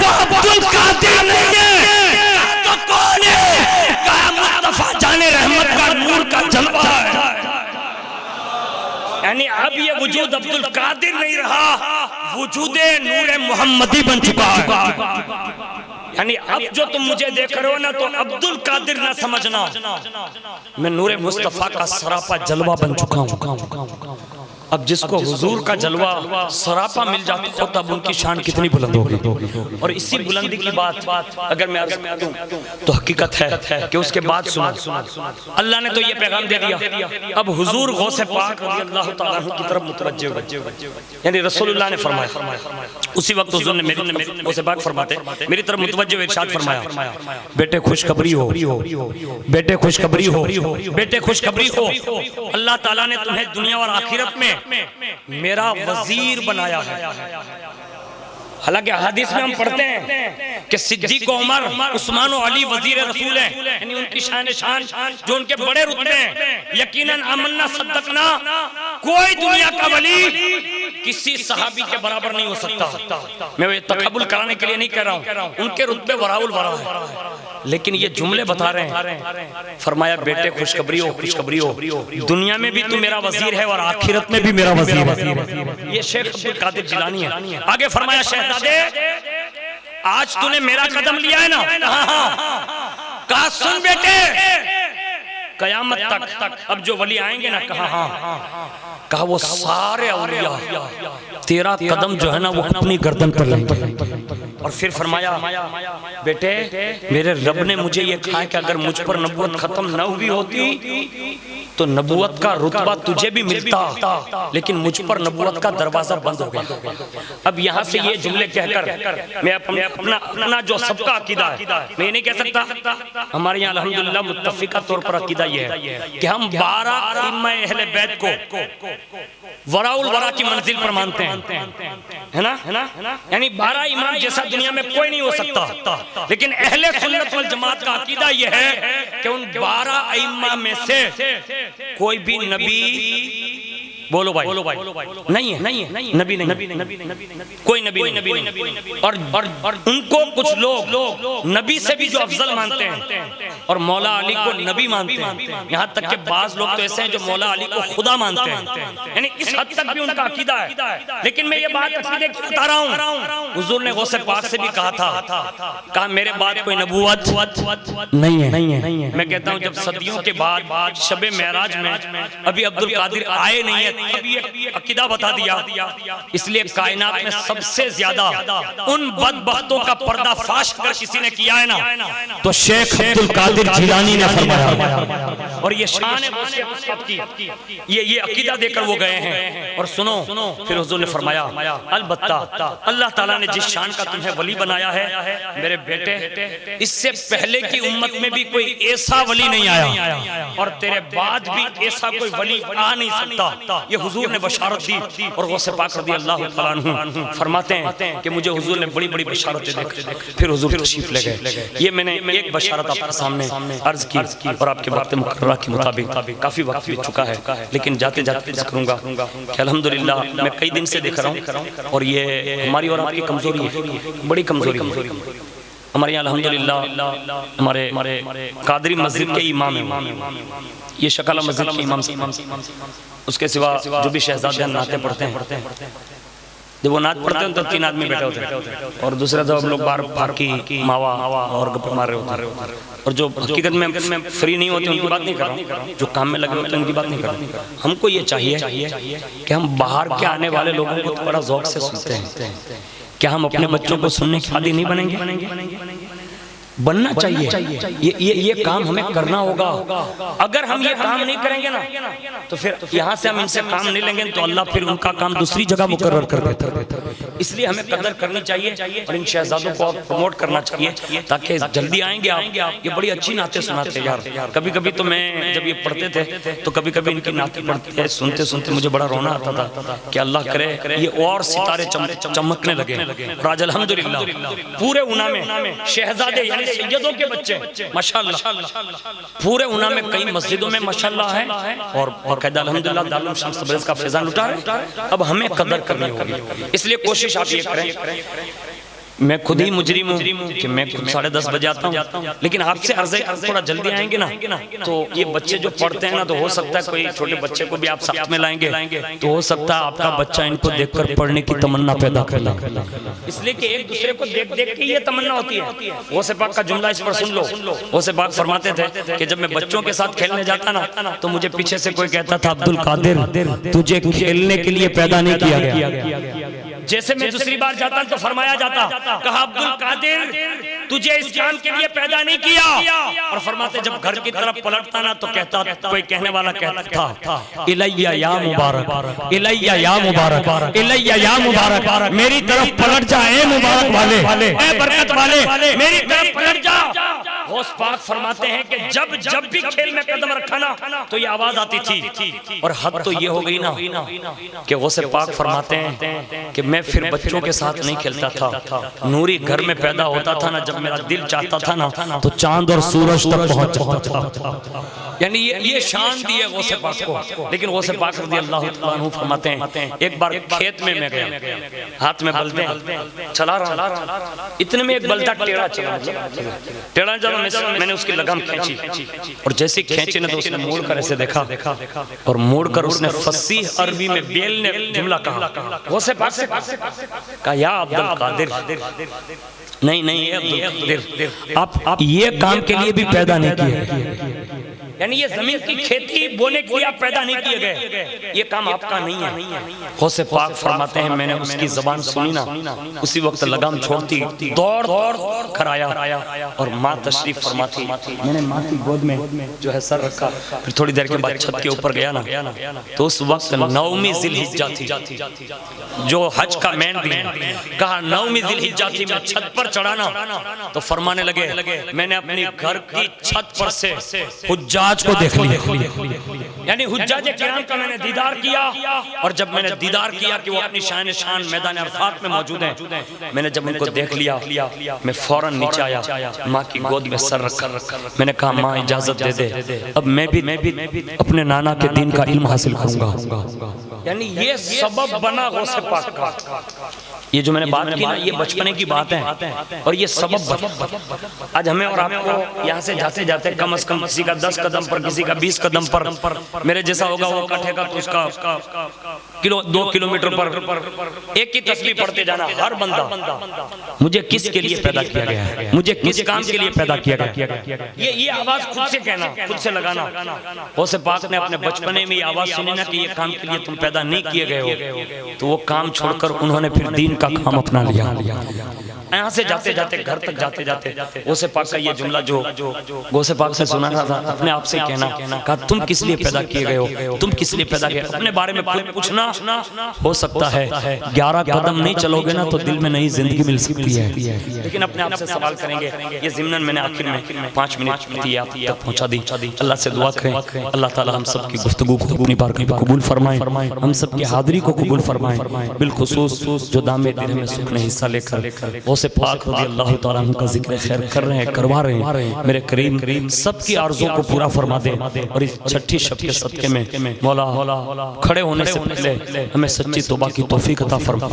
وہ عبدالقادر نہیں ہے تو کون ہے؟ کہا مصطفیٰ جان رحمت کا نور کا جلوہ ہے۔ یعنی اب یہ وجود عبدالقادر نہیں رہا، وجود نور محمدی بن چکا ہے۔ یعنی اب جو تم مجھے دیکھ رہے ہو نا تو عبدالقادر نہ سمجھنا، میں نور مصطفیٰ کا سراپا جلوہ بن چکا ہوں۔ اب جس کو حضور کا جلوہ سراپا مل جاتا ہو تب ان کی شان کتنی بلند ہوگی۔ اور اسی بلندی کی بات اگر میں عرض کروں تو حقیقت ہے کہ اس کے بعد سنا اللہ نے تو یہ پیغام دے دیا، اب حضور غوثِ پاک رضی اللہ تعالیٰ عنہ کی طرف متوجہ ہوئے، یعنی رسول اللہ نے فرمایا، اسی وقت حضور نے میری طرف غوثِ پاک فرماتے میری طرف متوجہ ہوئے، ارشاد فرمایا بیٹے خوشخبری ہو، بیٹے خوشخبری ہو، بیٹے خوشخبری ہو، اللہ تعالیٰ نے تمہیں دنیا اور آخرت میں میرا وزیر بنایا ہے۔ حالانکہ حدیث میں ہم پڑھتے ہیں کہ صدیق و عمر، عثمان و علی وزیر رسول ہیں، یعنی ان کی شان جو ان کے بڑے رتبے ہیں، یقیناً آمنا صدقنا، کوئی دنیا کا ولی کسی صحابی کے برابر نہیں ہو سکتا۔ میں وہ تقبل کرانے کے لیے نہیں کہہ رہا ہوں، ان کے رتبے وراء الورا ہیں، لیکن یہ جملے بتا رہے ہیں۔ فرمایا بیٹے خوشخبری ہو، خوشخبری ہو، دنیا میں بھی تو میرا وزیر ہے اور آخرت میں بھی میرا وزیر ہے۔ یہ شیخ عبدالقادر جیلانی ہے۔ آگے فرمایا شہزادے آج تو نے میرا قدم لیا ہے نا، کہا سن بیٹے قیامت تک اب جو ولی آئیں گے نا، کہا ہاں، کہا وہ سارے اولیاء تیرا قدم جو ہے نا وہ اپنی گردن پر لیں گے۔ اور پھر فرمایا بیٹے میرے رب نے مجھے یہ کہا کہ اگر مجھ پر نبوت ختم نہ ہوئی ہوتی تو نبوت کا رتبہ تجھے بھی ملتا، لیکن مجھ پر نبوت کا دروازہ بند ہو گیا۔ اب یہاں سے یہ جملے کہہ کر میں اپنا جو سب کا عقیدہ ہے میں یہ نہیں کہہ سکتا، ہمارے یہاں الحمدللہ متفقہ طور پر عقیدہ یہ ہے کہ ہم 12 ائمہ اہل بیت کو وراء الورا کی منزل پر مانتے ہیں، ہے نا؟ یعنی 12 امام جیسا دنیا میں کوئی نہیں ہو سکتا، لیکن اہل سنت والجماعت کا عقیدہ یہ ہے کہ ان 12 ائمہ میں سے کوئی بھی نبی، بولو بھائی، نہیں ہے، نبی نہیں، کوئی نبی نہیں۔ اور ان کو کچھ لوگ نبی سے بھی جو افضل مانتے ہیں اور مولا علی کو نبی مانتے ہیں، یہاں تک کہ بعض لوگ تو ایسے ہیں جو مولا علی کو خدا مانتے ہیں، یعنی اس حد تک بھی ان کا عقیدہ ہے۔ لیکن میں یہ بات عقیدے کی بتا رہا ہوں، حضور نے غوث پاک سے بھی کہا تھا، کہا میرے بعد کوئی نبوت نہیں ہے۔ میں کہتا ہوں جب صدیوں کے بعد شب معراج میں ابھی عبدالقادر آئے نہیں ہے اب یہ عقیدہ بتا دیا، اس لیے کائنات میں سب سے زیادہ ان بدبختوں کا پردہ فاش اگر کسی نے کیا ہے نا تو شیخ عبدالقادر جیلانی نے فرمایا، اور یہ شان ہے یہ عقیدہ دے کر وہ گئے ہیں۔ اور سنو پھر حضور نے فرمایا البتہ اللہ تعالیٰ نے جس شان کا تمہیں ولی بنایا ہے میرے بیٹے، اس سے پہلے کی امت میں بھی کوئی ایسا ولی نہیں آیا اور تیرے بعد بھی ایسا کوئی ولی آ نہیں سکتا یہ حضور نے بشارت دی، اور غوث پاک رضی اللہ تعالیٰ عنہ فرماتے ہیں کہ مجھے حضور نے بڑی بڑی بشارتیں دیکھ، پھر حضور تشریف لے گئے۔ یہ میں نے ایک بشارت آپ کے سامنے عرض کی، اور آپ کے وقت مقررہ کے مطابق کافی وقت بھی چکا ہے، لیکن جاتے جاتے عرض کروں گا کہ الحمدللہ میں کئی دن سے دیکھ رہا ہوں، اور یہ ہماری اور آپ کی کمزوری ہے، بڑی کمزوری ہے۔ ہمارے یہاں الحمدللہ ہمارے قادری مسجد کے امام ہیں، یہ شکالہ مسجد کے امام سے، اس کے سوا جو بھی شہزادیاں نعتیں پڑھتے ہیں، جب وہ نعت پڑھتے ہیں تو 3 آدمی بیٹھے ہوتے ہیں، اور دوسرے تو ہم لوگ بار پھاکی ماوا اور گپ مار رہے ہوتے ہیں، اور جو حقیقت میں فری نہیں ہوتے ان کی بات نہیں کر رہا ہوں، جو کام میں لگے ہوتے ہیں ان کی بات نہیں کر رہا ہوں۔ ہم کو یہ چاہیے کہ ہم باہر کے آنے والے لوگوں کو بڑا ذوق سے سنتے ہیں، کیا ہم اپنے بچوں کو سننے کے عادی نہیں بنیں گے؟ بننا چاہیے، یہ کام ہمیں کرنا ہوگا۔ اگر ہم یہ کام نہیں کریں گے نا تو پھر یہاں سے ہم ان سے کام نہیں لیں گے تو اللہ پھر ان کا کام دوسری جگہ مقرر کر دیتا ہے۔ اس لیے ہمیں قدر کرنی چاہیے، اور ان شہزادوں کو پروموٹ کرنا چاہیے تاکہ جلدی آئیں گے آپ۔ یہ بڑی اچھی نعتیں سناتے یار، کبھی کبھی تو میں جب یہ پڑھتے تھے تو کبھی کبھی ان کی نعتیں پڑھتے سنتے سنتے مجھے بڑا رونا آتا تھا کہ اللہ کرے یہ اور ستارے چمکنے لگے۔ اور آج الحمدللہ پورے انا میں شہزادے یعنی سیدوں کے بچے ماشاءاللہ پورے انا میں کئی مسجدوں میں ماشاءاللہ ہے، اور باقاعدہ الحمدللہ دارالعلوم شمس تبریز کا فیضان اٹھا رہے۔ اب ہمیں قدر کرنی ہوگی، اس لیے کوشش آپ یہ کریں۔ میں خود ہی مجرم ہوں کہ میں 10:30 بجے آتا ہوں، لیکن آپ سے عرض ہے تھوڑا جلدی آئیں گے نا تو یہ بچے جو پڑھتے ہیں نا تو ہو سکتا ہے کوئی چھوٹے بچے کو بھی آپ ساتھ میں لائیں گے تو ہو سکتا ہے آپ کا بچہ ان کو دیکھ کر پڑھنے کی تمنا پیدا کر لے، اس لیے کہ ایک دوسرے کو دیکھ دیکھ کے یہ تمنا ہوتی ہے۔ غوث پاک کا جملہ اس پر سن لو، غوث پاک فرماتے تھے کہ جب میں بچوں کے ساتھ کھیلنے جاتا نا تو مجھے پیچھے سے کوئی کہتا تھا عبد القادر تجھے کھیلنے کے لیے پیدا نہیں کیا گیا۔ جیسے میں دوسری بار جاتا تو فرمایا جاتا، کہا عبد القادر تجھے اس کام کے لیے پیدا نہیں کیا، اور فرماتے جب گھر کی طرف پلٹتا نا تو کہتا کوئی کہنے والا کہتا تھا الیہ یا مبارک، الیہ یا مبارک، الیہ یا مبارک، میری طرف پلٹ جا اے مبارک والے، اے برکت والے میری طرف پلٹ جا۔ غوث پاک فرماتے ہیں کہ جب بھی کھیل میں قدم رکھا نا تو یہ آواز آتی تھی، اور حد تو یہ ہو گئی نا کہ غوث پاک فرماتے ہیں کہ میں پھر بچوں کے ساتھ نہیں کھیلتا تھا، نوری گھر میں پیدا ہوتا تھا نا، جب میرا دل چاہتا تھا نا تو چاند اور سورج تک پہنچ جاتا تھا۔ یعنی یہ شان دی ہے غوث پاک کو۔ لیکن غوث پاک رضی اللہ تعالیٰ عنہ فرماتے ہیں ایک بار کھیت میں گیا، ہاتھ میں بلدے چلا رہا، اتنے میں ایک بلدہ ٹیڑھا چلا، میں نے اس کی لگام کھینچی، اور جیسی کھینچی نے تو اس نے موڑ کر ایسے دیکھا، اور موڑ کر اس نے فصیح عربی میں بیل نے جملہ کہا، غوث پاک سے کہا یا عبد القادر، نہیں اے عبد القادر آپ یہ کام کے لیے بھی پیدا نہیں کیے، یعنی یہ زمین کی کھیتی بونے کے لیے آپ پیدا نہیں کیے گئے، یہ کام آپ کا نہیں ہے۔ غوث پاک فرماتے ہیں میں نے اس کی زبان سنی نا، اسی وقت لگام چھوڑتی دوڑ کر آیا، اور ماں تشریف فرماتی، میں نے ماں کی گود میں جو ہے سر رکھا، پھر تھوڑی دیر کے بعد چھت کے اوپر گیا نا تو اس وقت 9ویں ذی الحجہ تھی، جو حج کا مین دن ہے، کہا 9ویں ذی الحجہ تھی، میں چھت پر چڑھانا تو فرمانے لگے میں نے اپنی گھر کی چھت پر سے حجاج کو دیکھ لیا، یعنی حجاج کرام کا میں نے دیدار کیا، اور جب میں نے دیدار کیا کہ وہ اپنی شان میدان عرفات میں موجود ہیں، میں نے جب ان کو دیکھ لیا میں فوراً نیچے آیا، ماں کی گود میں سر رکھ کر میں نے کہا ماں اجازت دے دے، اب میں بھی اپنے نانا کے دین کا علم حاصل کروں گا۔ یعنی یہ سبب بنا غوث پاک کا، یہ جو میں نے بات کی نا یہ بچپنے کی بات ہے، اور یہ سبب بنا۔ آج ہمیں اور آپ کو یہاں سے جاتے جاتے کم از کم کسی کا 10 قدم پر، کسی کا 20 قدم پر، میرے جیسا ہوگا وہ کٹھے کا تو اس کا 2 کلومیٹر پر ایک کی تسبیح پڑھتے جانا۔ ہر بندہ مجھے کس کے لیے پیدا کیا گیا ہے، مجھے کس کام کے لیے پیدا کیا گیا، یہ آواز خود سے کہنا، خود سے لگانا۔ غوث پاک نے اپنے بچپنے میں یہ آواز سنی نا کہ یہ کام کے لیے تم پیدا نہیں کیے گئے ہو، تو وہ کام چھوڑ کر انہوں نے پھر دین کا کام اپنا لیا۔ یہاں سے جاتے جاتے گھر تک جاتے جاتے غوث پاک کا یہ جملہ جو غوث پاک سے سنا تھا اپنے آپ سے کہنا، کہا تم کس لیے پیدا کیے گئے ہو، تم کس لیے پیدا کیے، اپنے بارے میں پوچھنا ہو سکتا ہے 11 قدم نہیں چلو گے نا تو دل میں نئی زندگی مل سکتی ہے، لیکن اپنے آپ سے سوال کریں گے. یہ ضمناً میں نے آخر میں 5 منٹ کی آپ تک پہنچا دی. اللہ سے دعا کریں اللہ تعالی ہم سب کی گفتگو کو اپنی بارگاہ میں قبول فرمائیں، ہم سب کی حاضری کو قبول فرمائیں، بالخصوص جو دام دل میں سکھ میں حصہ لے کر غوث پاک رضی اللہ تعالیٰ عنہ کا ذکر خیر کر رہے ہیں، کروا رہے ہیں. میرے کریم سب کی آرزوں کو پورا فرما دے، اور اس چھٹی شب کے صدقے میں مولا کھڑے ہونے سے پہلے ہمیں سچی توبہ کی توفیق عطا فرما،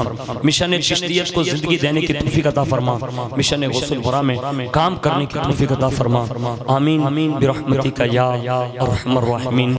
مشن چشتیت کو زندگی دینے کی توفیق عطا فرما، مشن غوث الورا میں کام کرنے کی توفیق عطا فرما. آمین برحمتک یا ارحم الراحمین.